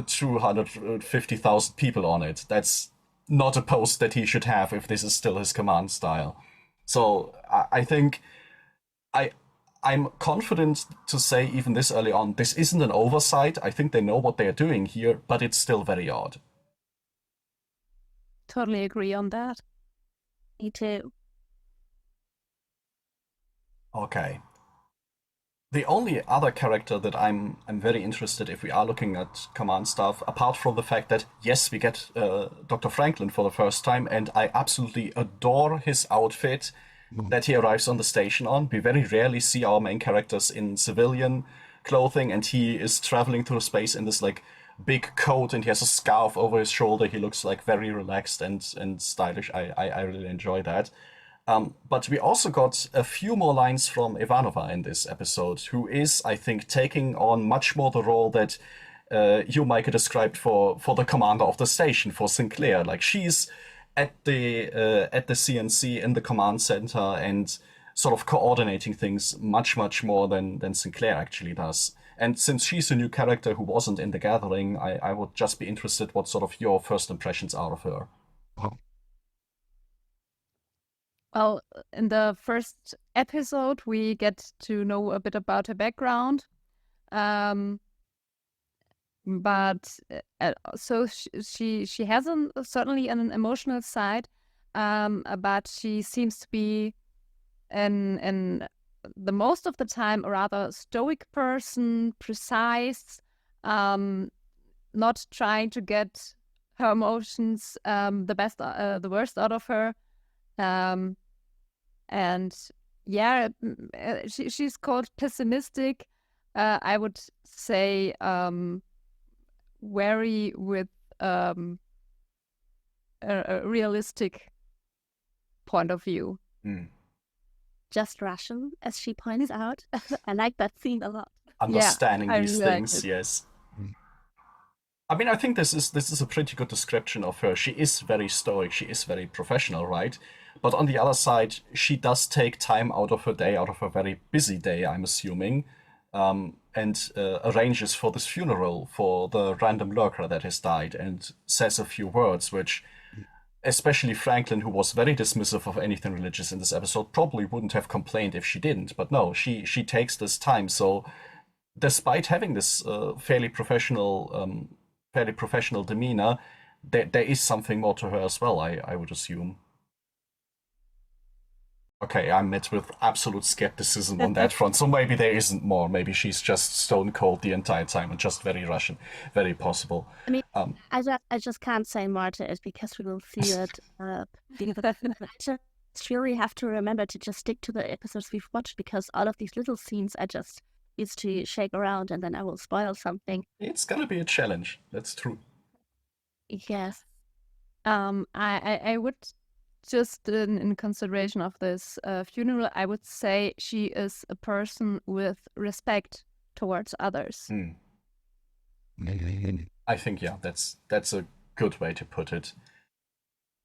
250,000 people on it? That's not a post that he should have if this is still his command style. So I think I'm confident to say, even this early on, this isn't an oversight. I think they know what they're doing here, but it's still very odd. Totally agree on that. Me too. Okay. The only other character that I'm very interested, if we are looking at command staff, apart from the fact that, yes, we get Dr. Franklin for the first time, and I absolutely adore his outfit that he arrives on the station on. We very rarely see our main characters in civilian clothing, and he is traveling through space in this like big coat, and he has a scarf over his shoulder. He looks like very relaxed and stylish. I really enjoy that. But we also got a few more lines from Ivanova in this episode, who is, I think, taking on much more the role that you, Meike, described for the commander of the station, for Sinclair. Like, she's at the CNC in the command center and sort of coordinating things much more than Sinclair actually does. And since she's a new character who wasn't in the gathering, I would just be interested what sort of your first impressions are of her. Well, in the first episode, we get to know a bit about her background. But so she has certainly an emotional side, but she seems to be an the most of the time a rather stoic person, precise, not trying to get her emotions the worst out of her. And yeah, she's called pessimistic. I would say wary with a realistic point of view. Just Russian, as she points out. I like that scene a lot. Understanding I these really things, liked it. yes. I mean, I think this is a pretty good description of her. She is very stoic. She is very professional, right? But on the other side, she does take time out of her day, out of her very busy day, I'm assuming, and arranges for this funeral for the random lurker that has died, and says a few words, which, especially Franklin, who was very dismissive of anything religious in this episode, probably wouldn't have complained if she didn't. But no, she takes this time. So, despite having this fairly professional demeanor, there is something more to her as well, I would assume. Okay, I'm met with absolute skepticism on that front, so maybe there isn't more. Maybe she's just stone cold the entire time and just very Russian. Very possible. I mean, I just can't say more to it because we will see it. I just really have to remember to just stick to the episodes we've watched, because all of these little scenes I just used to shake around and then I will spoil something. It's gonna be a challenge, that's true. Yes. I would just in consideration of this funeral, I would say she is a person with respect towards others. I think, yeah, that's a good way to put it.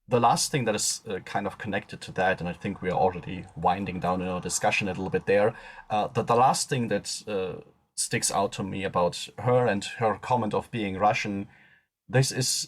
The last thing that is kind of connected to that, and I think we are already winding down in our discussion a little bit there, the last thing that sticks out to me about her and her comment of being Russian, this is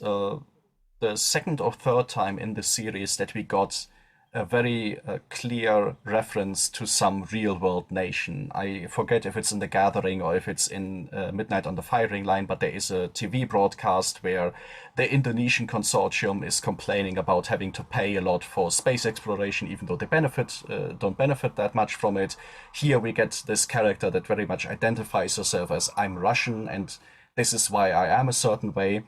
the second or third time in the series that we got a very clear reference to some real-world nation. I forget if it's in The Gathering or if it's in Midnight on the Firing Line, but there is a TV broadcast where the Indonesian consortium is complaining about having to pay a lot for space exploration, even though they don't benefit that much from it. Here we get this character that very much identifies herself as, I'm Russian, and this is why I am a certain way,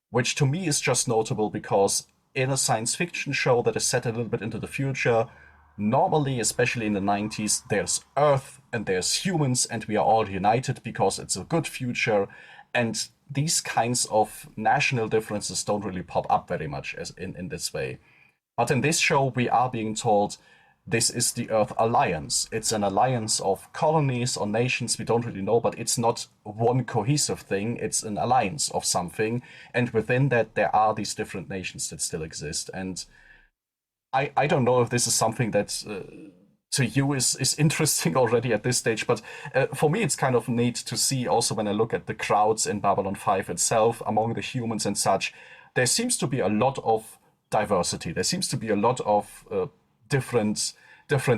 which to me is just notable because in a science fiction show that is set a little bit into the future, normally, especially in the 90s, there's Earth and there's humans and we are all united because it's a good future. And these kinds of national differences don't really pop up very much as in this way. But in this show, we are being told this is the Earth Alliance. It's an alliance of colonies or nations, we don't really know, but it's not one cohesive thing. It's an alliance of something. And within that, there are these different nations that still exist. And I don't know if this is something that to you is interesting already at this stage, but for me, it's kind of neat to see also when I look at the crowds in Babylon 5 itself, among the humans and such, there seems to be a lot of diversity. There seems to be a lot of different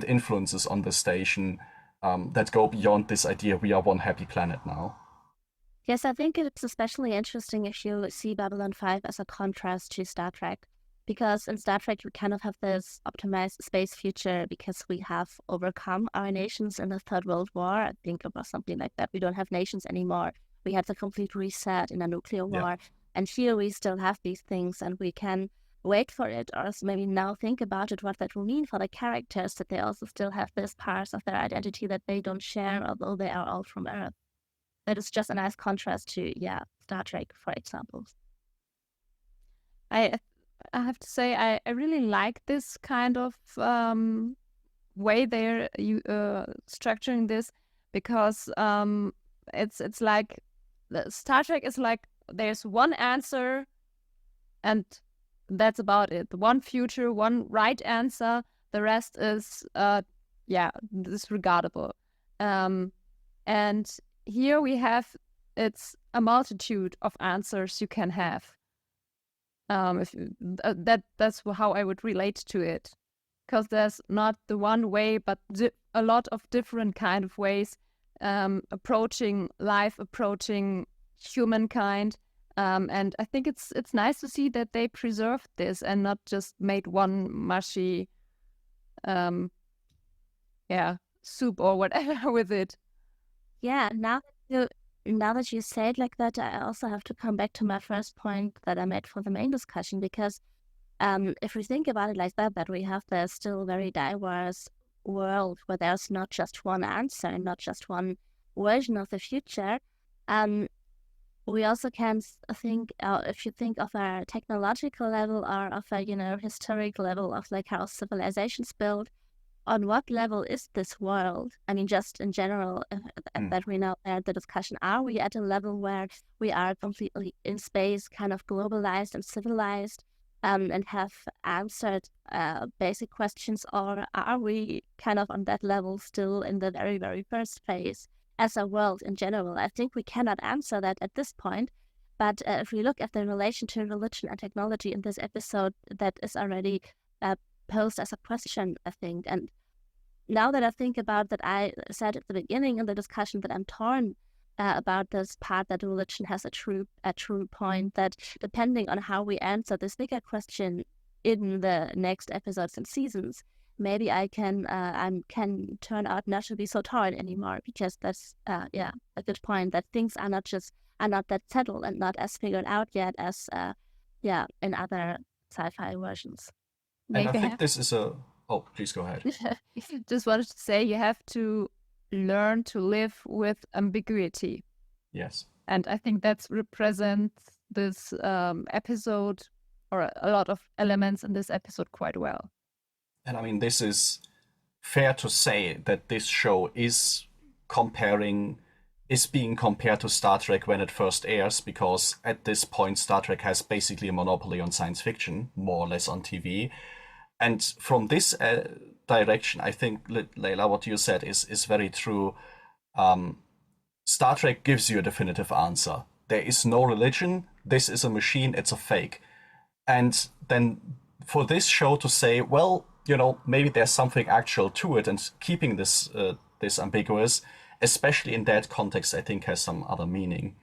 influences on the station that go beyond this idea we are one happy planet now. Yes, I think it's especially interesting if you see Babylon 5 as a contrast to Star Trek, because in Star Trek we kind of have this optimized space future because we have overcome our nations in the Third World War. I think it was something like that. We don't have nations anymore. We had the complete reset in a nuclear war. And here we still have these things and we can wait for it, or maybe now think about it, what that will mean for the characters, that they also still have this part of their identity that they don't share, although they are all from Earth. That is just a nice contrast to, Star Trek, for example. I have to say, I really like this kind of way they're structuring this, because it's like Star Trek is like there's one answer and that's about it. One future, one right answer. The rest is, disregardable. And here we have, it's a multitude of answers you can have. That's how I would relate to it, because there's not the one way, but a lot of different kind of ways approaching life, approaching humankind. And I think it's nice to see that they preserved this and not just made one mushy, soup or whatever with it. Yeah, now that you say it like that, I also have to come back to my first point that I made for the main discussion, because if we think about it like that we have this still very diverse world where there's not just one answer and not just one version of the future. We also can think, if you think of a technological level or of a historic level of like how civilizations build, on what level is this world? I mean, just in general, that we now had the discussion, are we at a level where we are completely in space, kind of globalized and civilized, and have answered basic questions, or are we kind of on that level still in the very, very first phase as a world in general? I think we cannot answer that at this point, but if we look at the relation to religion and technology in this episode, that is already posed as a question, I think. And now that I think about that, I said at the beginning in the discussion that I'm torn about this part, that religion has a true point, that depending on how we answer this bigger question in the next episodes and seasons, maybe I can turn out not to be so torn anymore, because that's a good point, that things are not that settled and not as figured out yet as in other sci-fi versions. And I think this is a... Oh, please go ahead. Just wanted to say you have to learn to live with ambiguity. Yes. And I think that represents this episode, or a lot of elements in this episode, quite well. And I mean, this is fair to say that this show is being compared to Star Trek when it first airs, because at this point Star Trek has basically a monopoly on science fiction, more or less, on TV. And from this direction, I think, Layla, what you said is very true. Star Trek gives you a definitive answer. There is no religion. This is a machine. It's a fake. And then for this show to say, well, maybe there's something actual to it, and keeping this ambiguous, especially in that context, I think has some other meaning.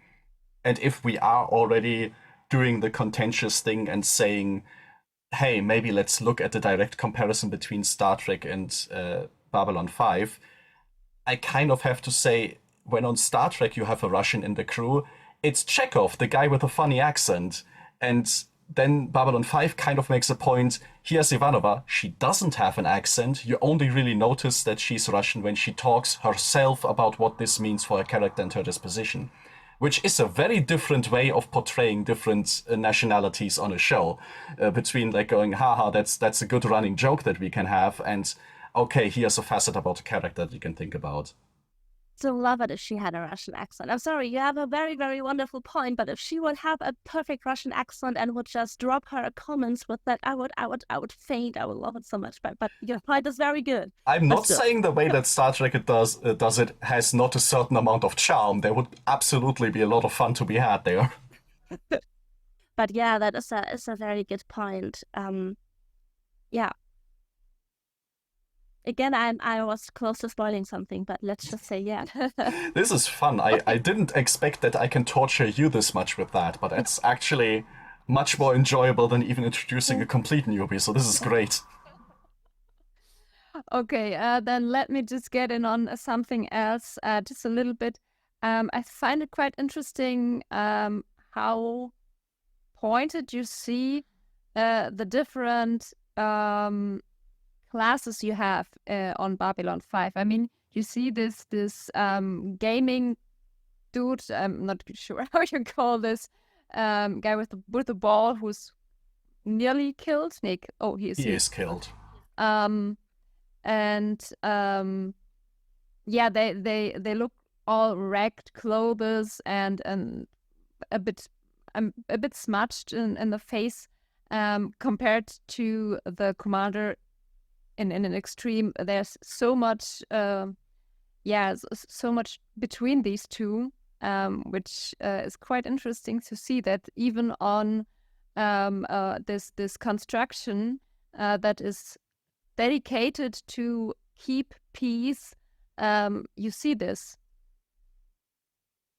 And if we are already doing the contentious thing and saying, hey, maybe let's look at the direct comparison between Star Trek and Babylon 5, I kind of have to say, when on Star Trek you have a Russian in the crew, it's Chekhov, the guy with a funny accent. And then Babylon 5 kind of makes a point, here's Ivanova, she doesn't have an accent, you only really notice that she's Russian when she talks herself about what this means for her character and her disposition. Which is a very different way of portraying different nationalities on a show, between like going, haha, that's a good running joke that we can have, and okay, here's a facet about a character that you can think about. So love it if she had a Russian accent. I'm sorry, you have a very, very wonderful point, but if she would have a perfect Russian accent and would just drop her comments with that, I would faint. I would love it so much. But your point is very good. I'm not saying the way that Star Trek does it has not a certain amount of charm. There would absolutely be a lot of fun to be had there. But yeah, that is a very good point. Yeah. Again, I was close to spoiling something, but let's just say yeah. This is fun. I didn't expect that I can torture you this much with that, but it's actually much more enjoyable than even introducing a complete newbie, so this is great. Okay, then let me just get in on something else, just a little bit. I find it quite interesting how pointed you see the different classes you have on Babylon 5. I mean, you see this gaming dude, I'm not sure how you call this, guy with the ball who's nearly killed. Nick. Oh, he is killed. Yeah, they look all ragged clothes and a bit smudged in the face, compared to the commander in an extreme. There's so much so much between these two, which is quite interesting to see, that even on this construction that is dedicated to keep peace, you see this.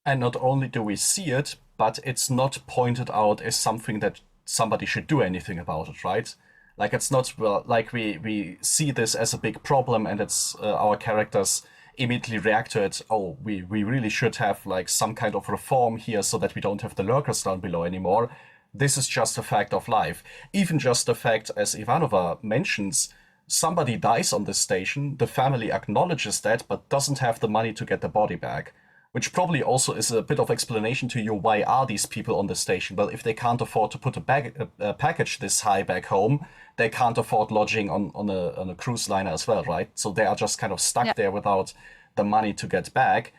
And not only do we see it, but it's not pointed out as something that somebody should do anything about it, right? Like it's not like we see this as a big problem, and it's our characters immediately react to it. Oh, we really should have like some kind of reform here so that we don't have the lurkers down below anymore. This is just a fact of life. Even just the fact, as Ivanova mentions, somebody dies on this station, the family acknowledges that, but doesn't have the money to get the body back. Which probably also is a bit of explanation to you, why are these people on the station? Well, if they can't afford to put a package this high back home, they can't afford lodging on a cruise liner as well, right? So they are just kind of stuck there without the money to get back.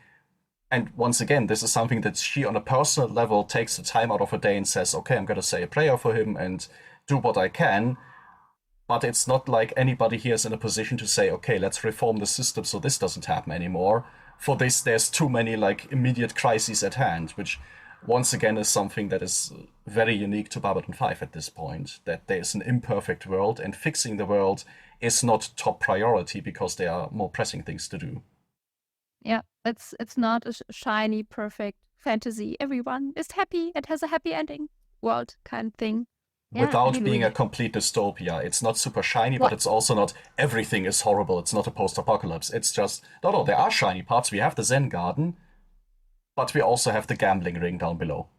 And once again, this is something that she, on a personal level, takes the time out of her day and says, okay, I'm going to say a prayer for him and do what I can. But it's not like anybody here is in a position to say, okay, let's reform the system so this doesn't happen anymore. For this, there's too many like immediate crises at hand, which once again is something that is very unique to Babylon 5 at this point, that there is an imperfect world and fixing the world is not top priority because there are more pressing things to do. Yeah, it's not a shiny, perfect fantasy. Everyone is happy. It has a happy ending world kind of thing. Without being a complete dystopia. It's not super shiny, but it's also not everything is horrible. It's not a post-apocalypse. It's just, no, there are shiny parts. We have the Zen garden, but we also have the gambling ring down below.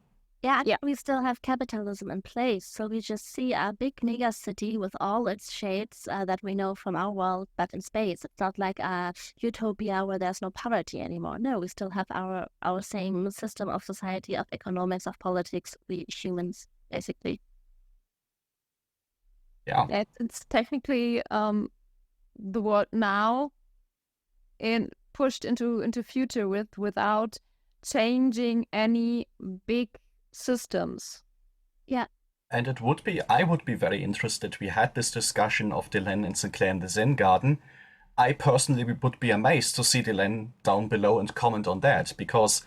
Yeah, we still have capitalism in place. So we just see a big mega city with all its shades that we know from our world, but in space. It's not like a utopia where there's no poverty anymore. No, we still have our same system of society, of economics, of politics, we humans, basically. Yeah, it's technically the world now pushed into future without changing any big systems. Yeah. And I would be very interested. We had this discussion of Delenn and Sinclair in the Zen garden. I personally would be amazed to see Delenn down below and comment on that, because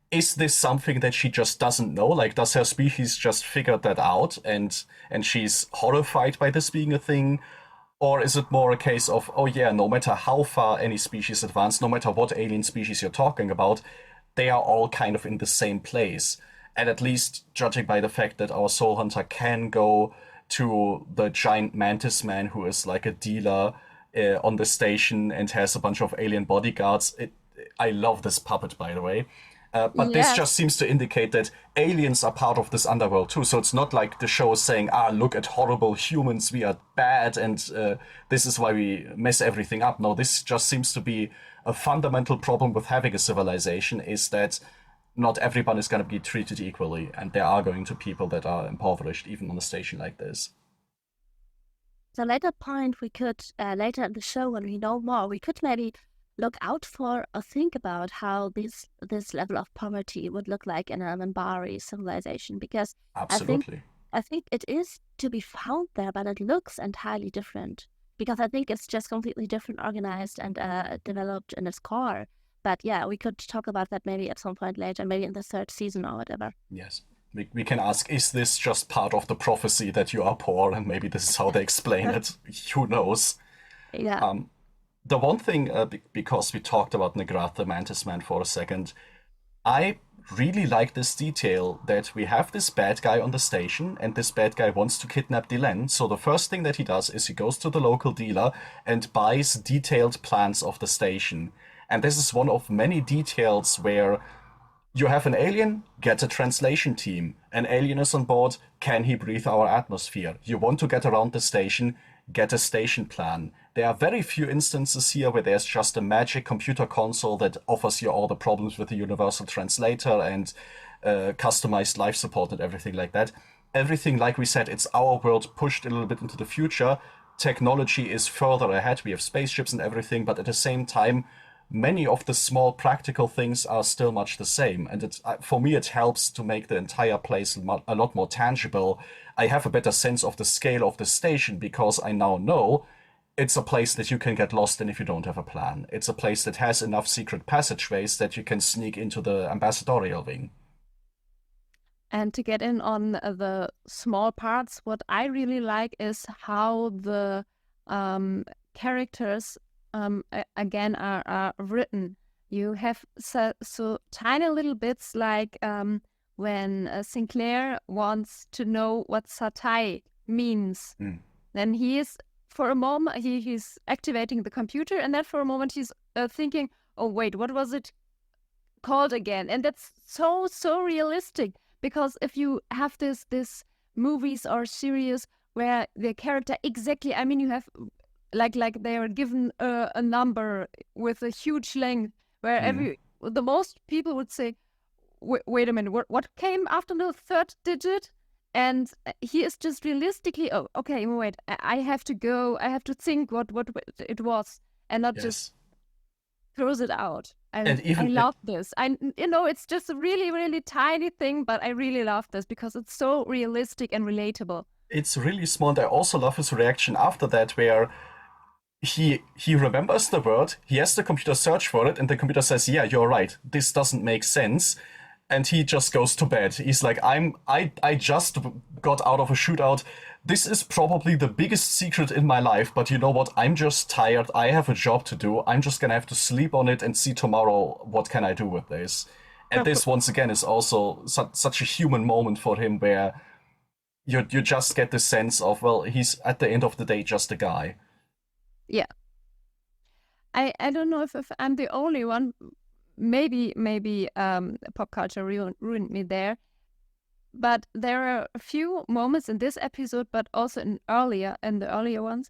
is this something that she just doesn't know? Like, does her species just figure that out and she's horrified by this being a thing? Or is it more a case of, oh yeah, no matter how far any species advance, no matter what alien species you're talking about, they are all kind of in the same place. And at least judging by the fact that our soul hunter can go to the giant mantis man who is like a dealer on the station and has a bunch of alien bodyguards. I love this puppet, by the way. But this just seems to indicate that aliens are part of this underworld too. So it's not like the show is saying, look at horrible humans, we are bad, and this is why we mess everything up. No, this just seems to be a fundamental problem with having a civilization, is that not everyone is going to be treated equally, and there are going to be people that are impoverished, even on a station like this. So later point, we could, later in the show, when we know more, we could maybe look out for or think about how this level of poverty would look like in a Minbari civilization, because Absolutely. I think it is to be found there, but it looks entirely different, because I think it's just completely different organized and developed in its core. But yeah, we could talk about that maybe at some point later, maybe in the third season or whatever. Yes. We can ask, is this just part of the prophecy that you are poor, and maybe this is how they explain it? Who knows? Yeah. The one thing, because we talked about Negrath, the Mantis Man, for a second, I really like this detail that we have this bad guy on the station, and this bad guy wants to kidnap Delenn. So the first thing that he does is he goes to the local dealer and buys detailed plans of the station. And this is one of many details where you have an alien, get a translation team. An alien is on board, can he breathe our atmosphere? You want to get around the station, get a station plan. There are very few instances here where there's just a magic computer console that offers you all the problems with the universal translator and customized life support and everything like that. Everything, like we said, it's our world pushed a little bit into the future. Technology is further ahead. We have spaceships and everything, but at the same time, many of the small practical things are still much the same. And for me, it helps to make the entire place a lot more tangible. I have a better sense of the scale of the station because I now know it's a place that you can get lost in if you don't have a plan. It's a place that has enough secret passageways that you can sneak into the ambassadorial wing. And to get in on the small parts, what I really like is how the characters again are written. You have so tiny little bits like when Sinclair wants to know what Satai means. Then he is, for a moment, he's activating the computer, and then for a moment he's thinking, oh wait, what was it called again? And that's so realistic, because if you have this movies or series where the character exactly, I mean, you have like they are given a number with a huge length where the most people would say, wait a minute, what came after the third digit? And he is just realistically, oh, okay, wait, I have to go, I have to think what it was, and not just throws it out. And even I love this. It's just a really, really tiny thing, but I really love this because it's so realistic and relatable. It's really smart. I also love his reaction after that, where he remembers the word, he has the computer search for it, and the computer says, yeah, you're right, this doesn't make sense. And he just goes to bed. He's like, I just got out of a shootout. This is probably the biggest secret in my life, but you know what? I'm just tired. I have a job to do. I'm just gonna have to sleep on it and see tomorrow what can I do with this. And this, once again, is also such a human moment for him, where you just get the sense of, well, he's at the end of the day just a guy. Yeah. I don't know if I'm the only one. Maybe pop culture ruined me there. But there are a few moments in this episode, but also in the earlier ones,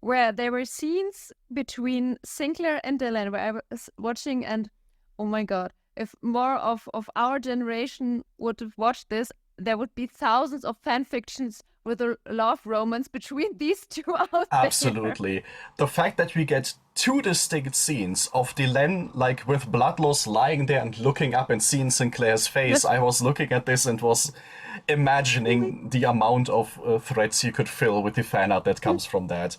where there were scenes between Sinclair and Delenn, where I was watching, and oh my god, if more of our generation would have watched this, there would be thousands of fan fictions with a love romance between these two out there. Absolutely. The fact that we get two distinct scenes of Delenn, like, with blood loss, lying there and looking up and seeing Sinclair's face. I was looking at this and was imagining the amount of threads you could fill with the fan art that comes from that.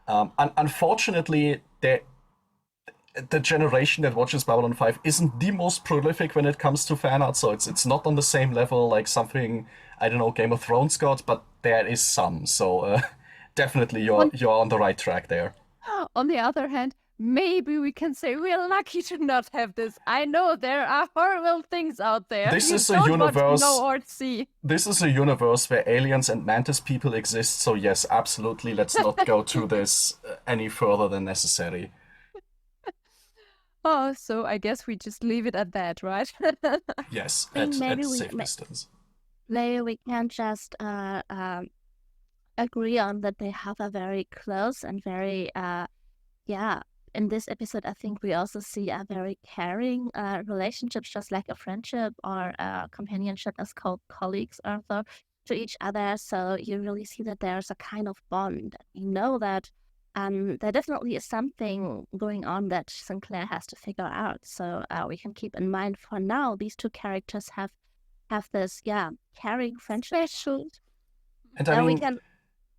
Unfortunately, the generation that watches Babylon 5 isn't the most prolific when it comes to fan art, so it's not on the same level like something, I don't know, Game of Thrones got, but there is some. So definitely you're on the right track there. On the other hand, maybe we can say we're lucky to not have this. I know there are horrible things out there. This is a universe. Know or see. This is a universe where aliens and mantis people exist. So yes, absolutely. Let's not go to this any further than necessary. Oh, so I guess we just leave it at that, right? Yes, at safe distance. Maybe we can just agree on that they have a very close and very, in this episode, I think we also see a very caring relationship, just like a friendship or a companionship as colleagues also to each other. So you really see that there's a kind of bond. You know that there definitely is something going on that Sinclair has to figure out. So we can keep in mind for now, these two characters have this, caring friendship. And I mean,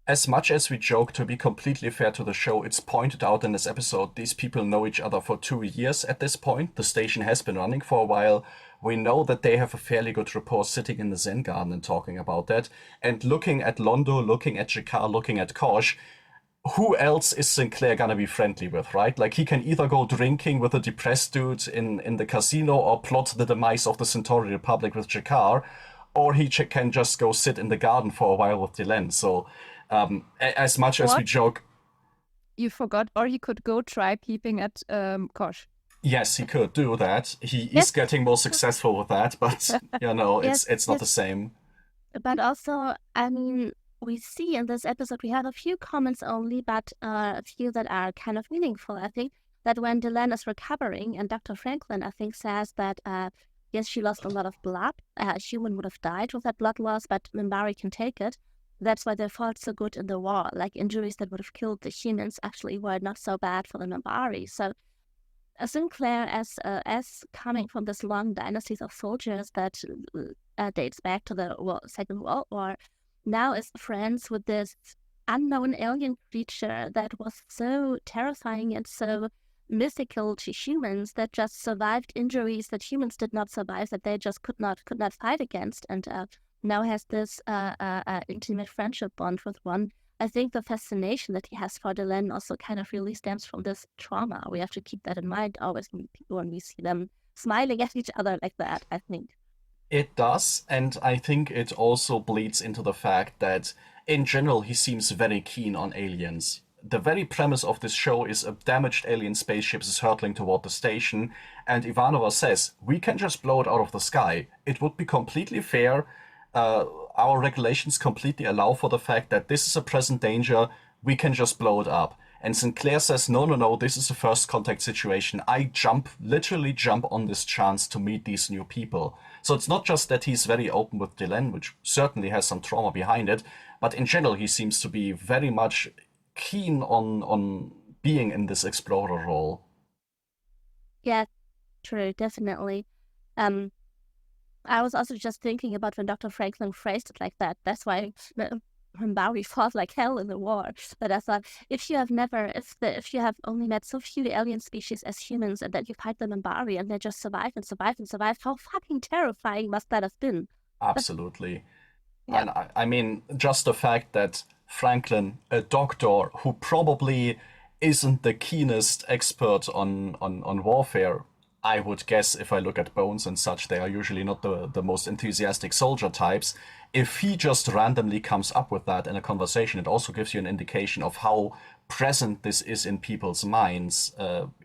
as much as we joke, to be completely fair to the show, it's pointed out in this episode, these people know each other for 2 years at this point. The station has been running for a while. We know that they have a fairly good rapport sitting in the Zen garden and talking about that. And looking at Londo, looking at Jakar, looking at Kosh, who else is Sinclair gonna be friendly with, right? Like, he can either go drinking with a depressed dude in the casino or plot the demise of the Centauri Republic with Jakar, or he can just go sit in the garden for a while with Delenn. So, as much as we joke... You forgot, or he could go try peeping at Kosh. Yes, he could do that. He is getting more successful with that, but, you know, it's not the same. But also, I mean, we see in this episode, we have a few comments only, but a few that are kind of meaningful. I think that when Delenn is recovering, and Dr. Franklin, I think, says that, yes, she lost a lot of blood. A human would have died with that blood loss, but Minbari can take it. That's why they fought so good in the war. Like, injuries that would have killed the humans actually were not so bad for the Minbari. So Sinclair, as coming from this long dynasties of soldiers that dates back to the Second World War, now is friends with this unknown alien creature that was so terrifying and so mythical to humans, that just survived injuries that humans did not survive, that they just could not fight against, and now has this intimate friendship bond with one. I think the fascination that he has for Delenn also kind of really stems from this trauma. We have to keep that in mind always when we see them smiling at each other like that, I think. It does, and I think it also bleeds into the fact that, in general, he seems very keen on aliens. The very premise of this show is a damaged alien spaceship is hurtling toward the station, and Ivanova says, we can just blow it out of the sky. It would be completely fair. Our regulations completely allow for the fact that this is a present danger. We can just blow it up. And Sinclair says, no, no, no, this is a first contact situation. I literally jump on this chance to meet these new people. So it's not just that he's very open with Delenn, which certainly has some trauma behind it, but in general, he seems to be very much keen on being in this explorer role. Yeah, true, definitely. I was also just thinking about when Dr. Franklin phrased it like that. That's why Minbari fought like hell in the war. But I thought, if you have only met so few alien species as humans, and then you fight the Minbari and they just survive and survive and survive, how fucking terrifying must that have been? Absolutely. Yeah. And I mean, just the fact that Franklin, a doctor who probably isn't the keenest expert on warfare, I would guess if I look at Bones and such, they are usually not the most enthusiastic soldier types. If he just randomly comes up with that in a conversation, it also gives you an indication of how present this is in people's minds,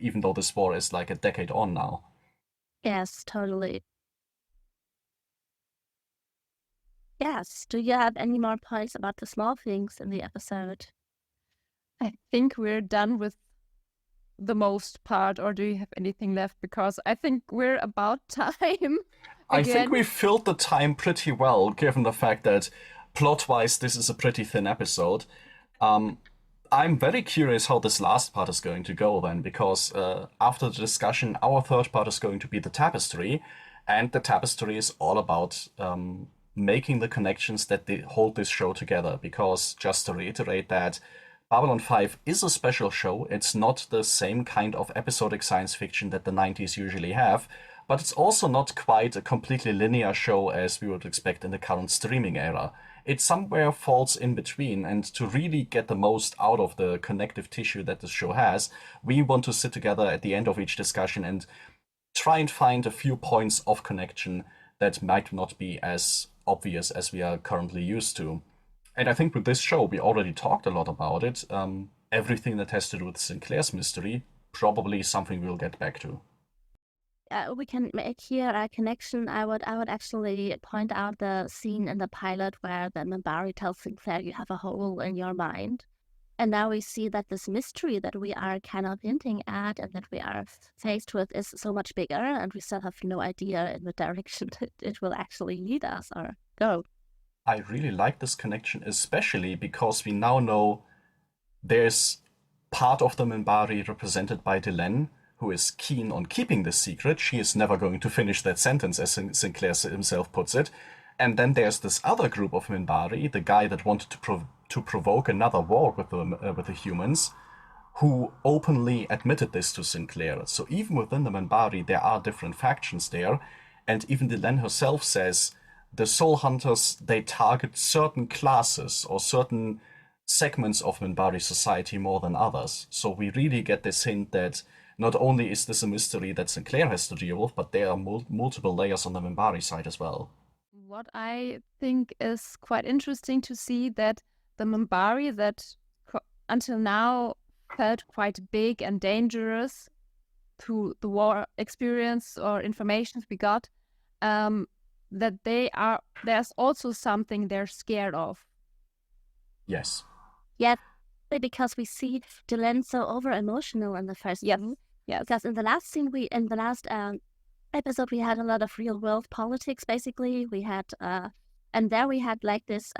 even though this war is like a decade on now. Yes, totally. Yes. Do you have any more points about the small things in the episode? I think we're done with the most part, or do you have anything left? Because I think we're about time. I think Again. we filled the time pretty well, given the fact that plot-wise this is a pretty thin episode. I'm very curious how this last part is going to go then, because after the discussion, our third part is going to be the tapestry, and the tapestry is all about making the connections that hold this show together. Because, just to reiterate that, Babylon 5 is a special show. It's not the same kind of episodic science fiction that the 90s usually have, but it's also not quite a completely linear show as we would expect in the current streaming era. It somewhere falls in between, and to really get the most out of the connective tissue that this show has, we want to sit together at the end of each discussion and try and find a few points of connection that might not be as obvious as we are currently used to. And I think with this show, we already talked a lot about it. Everything that has to do with Sinclair's mystery, probably something we'll get back to. We can make here a connection. I would actually point out the scene in the pilot where the Minbari tells Sinclair you have a hole in your mind. And now we see that this mystery that we are kind of hinting at and that we are faced with is so much bigger, and we still have no idea in the direction that it will actually lead us or go. I really like this connection, especially because we now know there's part of the Minbari represented by Delenn, who is keen on keeping this secret. She is never going to finish that sentence, as Sinclair himself puts it. And then there's this other group of Minbari, the guy that wanted to provoke another war with the humans, who openly admitted this to Sinclair. So even within the Minbari, there are different factions there. And even Delenn herself says the Soul Hunters, they target certain classes or certain segments of Minbari society more than others. So we really get this hint that not only is this a mystery that Sinclair has to deal with, but there are multiple layers on the Minbari side as well. What I think is quite interesting to see that the Minbari that until now felt quite big and dangerous through the war experience or information we got, that there's also something they're scared of. Yes. Yeah, because we see Delenn so over emotional in the first scene. Yes. Because in the last episode we had a lot of real world politics. Basically, we had and there we had like this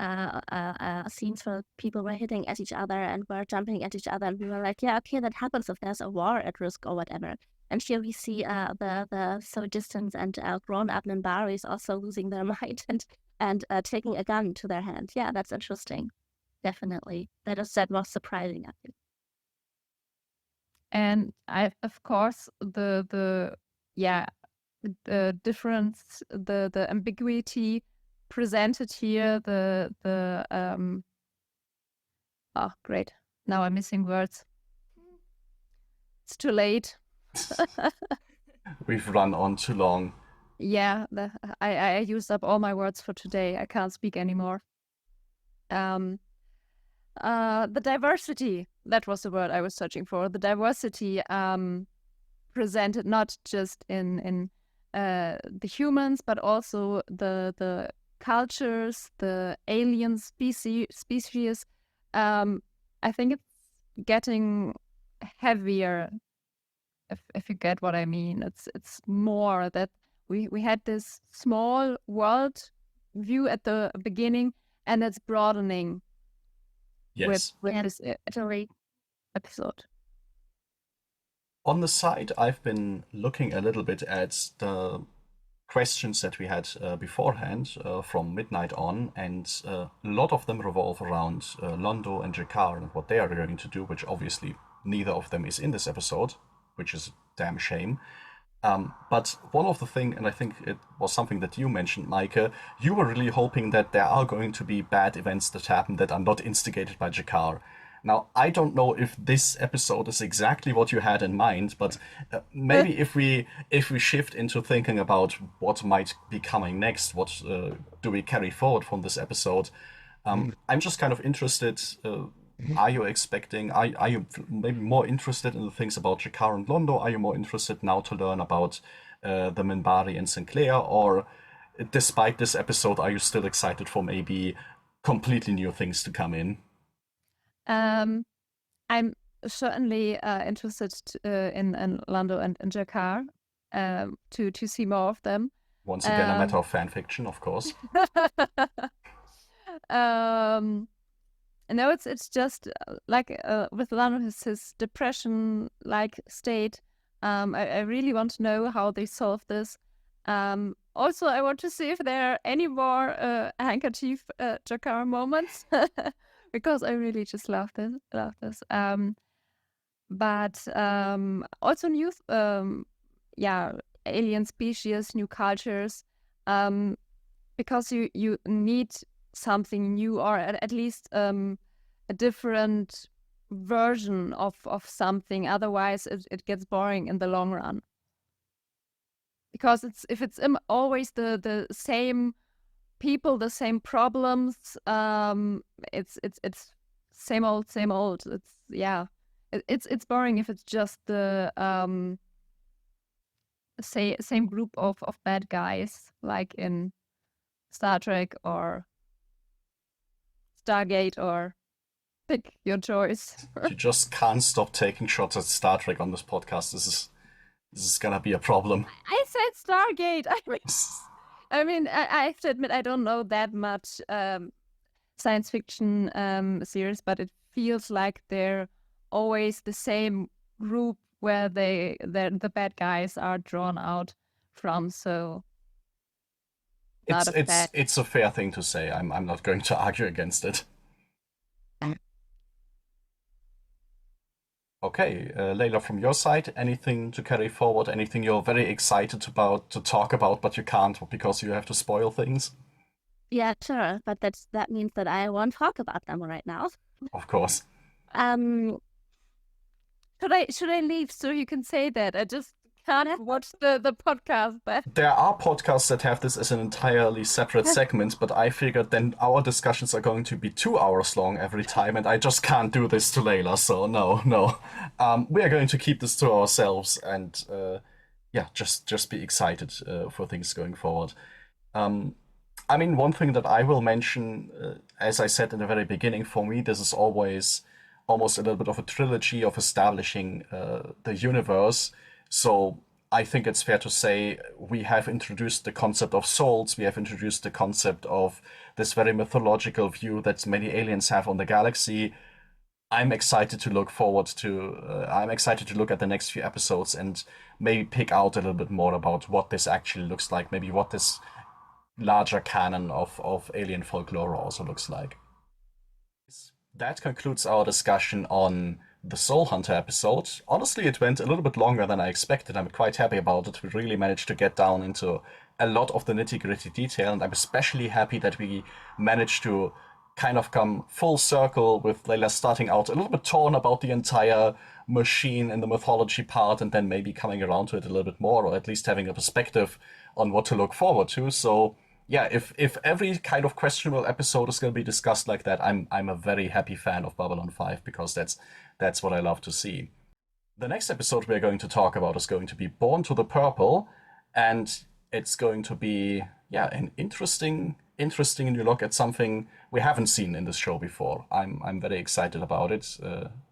scenes where people were hitting at each other and were jumping at each other, and we were like, yeah, okay, that happens if there's a war at risk or whatever. And here we see the so distant and grown up Minbaris also losing their mind and taking a gun to their hand. Yeah, that's interesting. Definitely. That was surprising, I think. And of course, the difference, the ambiguity presented here, oh, great. Now I'm missing words. It's too late. We've run on too long. Yeah, I used up all my words for today. I can't speak anymore. The diversity, that was the word I was searching for. The diversity presented not just in the humans, but also the cultures, the alien species. I think it's getting heavier, if you get what I mean. It's more that we had this small world view at the beginning, and it's broadening Yes. with Yeah, this totally. episode. On the side, I've been looking a little bit at the questions that we had beforehand from midnight on, and a lot of them revolve around Londo and Jakar and what they are going to do, which obviously neither of them is in this episode, which is a damn shame. But one of the things, and I think it was something that you mentioned, Meike, you were really hoping that there are going to be bad events that happen that are not instigated by Jakar. Now, I don't know if this episode is exactly what you had in mind, but maybe if we shift into thinking about what might be coming next, what do we carry forward from this episode? I'm just kind of interested. Are you expecting? Are you maybe more interested in the things about Jakar and Londo? Are you more interested now to learn about the Minbari and Sinclair, or despite this episode, are you still excited for maybe completely new things to come in? I'm certainly interested in Londo and Jakar to see more of them. Once again, a matter of fan fiction, of course. No, it's just like with Londo, his depression-like state. I really want to know how they solve this. Also, I want to see if there are any more handkerchief Jakar moments. Because I really just love this. But also new, alien species, new cultures, because you need something new, or at least a different version of something. Otherwise, it gets boring in the long run. Because if it's always the same people, the same problems, it's same old. It's boring if it's just the same group of bad guys, like in Star Trek or Stargate, or pick your choice. You just can't stop taking shots at Star Trek on this podcast. This is gonna be a problem. I said Stargate. I mean, I have to admit, I don't know that much science fiction series, but it feels like they're always the same group where the bad guys are drawn out from. So it's a fair thing to say. I'm not going to argue against it. Okay, Layla, from your side, anything to carry forward? Anything you're very excited about to talk about, but you can't because you have to spoil things? Yeah, sure, but that means that I won't talk about them right now. Of course. Should I leave so you can say that? I just can't watch the podcast. But there are podcasts that have this as an entirely separate segment, but I figured then our discussions are going to be 2 hours long every time, and I just can't do this to Layla. So no. We are going to keep this to ourselves, and just be excited for things going forward. I mean, one thing that I will mention, as I said in the very beginning, for me, this is always almost a little bit of a trilogy of establishing the universe. So I think it's fair to say we have introduced the concept of souls. We have introduced the concept of this very mythological view that many aliens have on the galaxy. I'm excited to look at the next few episodes and maybe pick out a little bit more about what this actually looks like, maybe what this larger canon of alien folklore also looks like. That concludes our discussion on the Soul Hunter episode. Honestly, it went a little bit longer than I expected. I'm quite happy about it. We really managed to get down into a lot of the nitty-gritty detail, and I'm especially happy that we managed to kind of come full circle with Layla starting out a little bit torn about the entire machine in the mythology part and then maybe coming around to it a little bit more, or at least having a perspective on what to look forward to. So yeah, if every kind of questionable episode is going to be discussed like that, I'm a very happy fan of Babylon 5, because that's what I love to see. The next episode we're going to talk about is going to be Born to the Purple, and it's going to be an interesting new look at something we haven't seen in this show before. I'm very excited about it.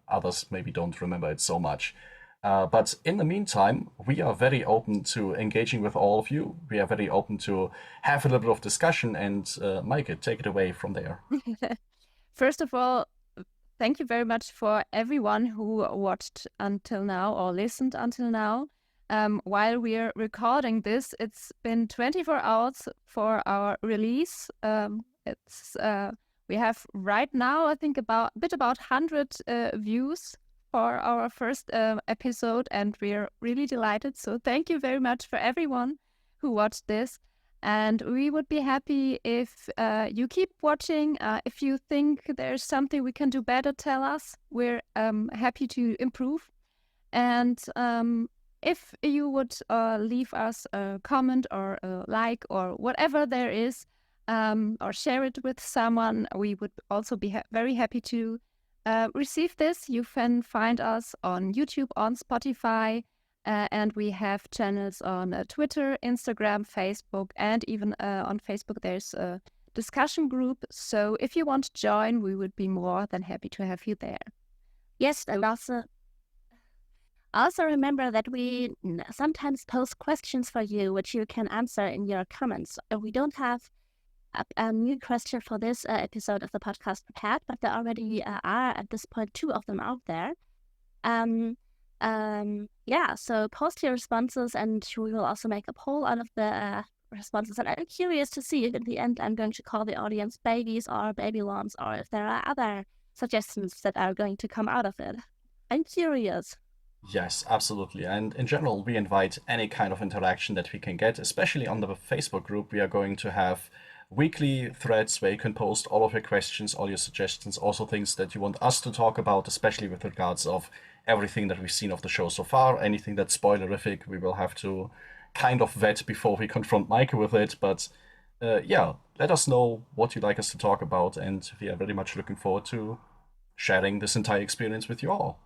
Others maybe don't remember it so much. But in the meantime, we are very open to engaging with all of you. We are very open to have a little bit of discussion. And Meike, take it away from there. First of all, thank you very much for everyone who watched until now or listened until now. While we're recording this, it's been 24 hours for our release. We have right now, I think, about 100 views for our first episode, and we're really delighted. So thank you very much for everyone who watched this. And we would be happy if you keep watching. If you think there's something we can do better, tell us. We're happy to improve. And if you would leave us a comment or a like or whatever there is, or share it with someone, we would also be very happy to receive this. You can find us on YouTube, on Spotify, and we have channels on Twitter, Instagram, Facebook, and even on Facebook there's a discussion group. So if you want to join, we would be more than happy to have you there. Yes, and also remember that we sometimes post questions for you, which you can answer in your comments. We don't have a new question for this episode of the podcast prepared, but there already are at this point 2 of them out there. So post your responses, and we will also make a poll out of the responses. And I'm curious to see if in the end I'm going to call the audience babies or Babylons, or if there are other suggestions that are going to come out of it. I'm curious. Yes, absolutely. And in general, we invite any kind of interaction that we can get, especially on the Facebook group. We are going to have weekly threads where you can post all of your questions, all your suggestions, also things that you want us to talk about, especially with regards of everything that we've seen of the show so far. Anything that's spoilerific, we will have to kind of vet before we confront Meike with it. But let us know what you'd like us to talk about, and we are very much looking forward to sharing this entire experience with you all.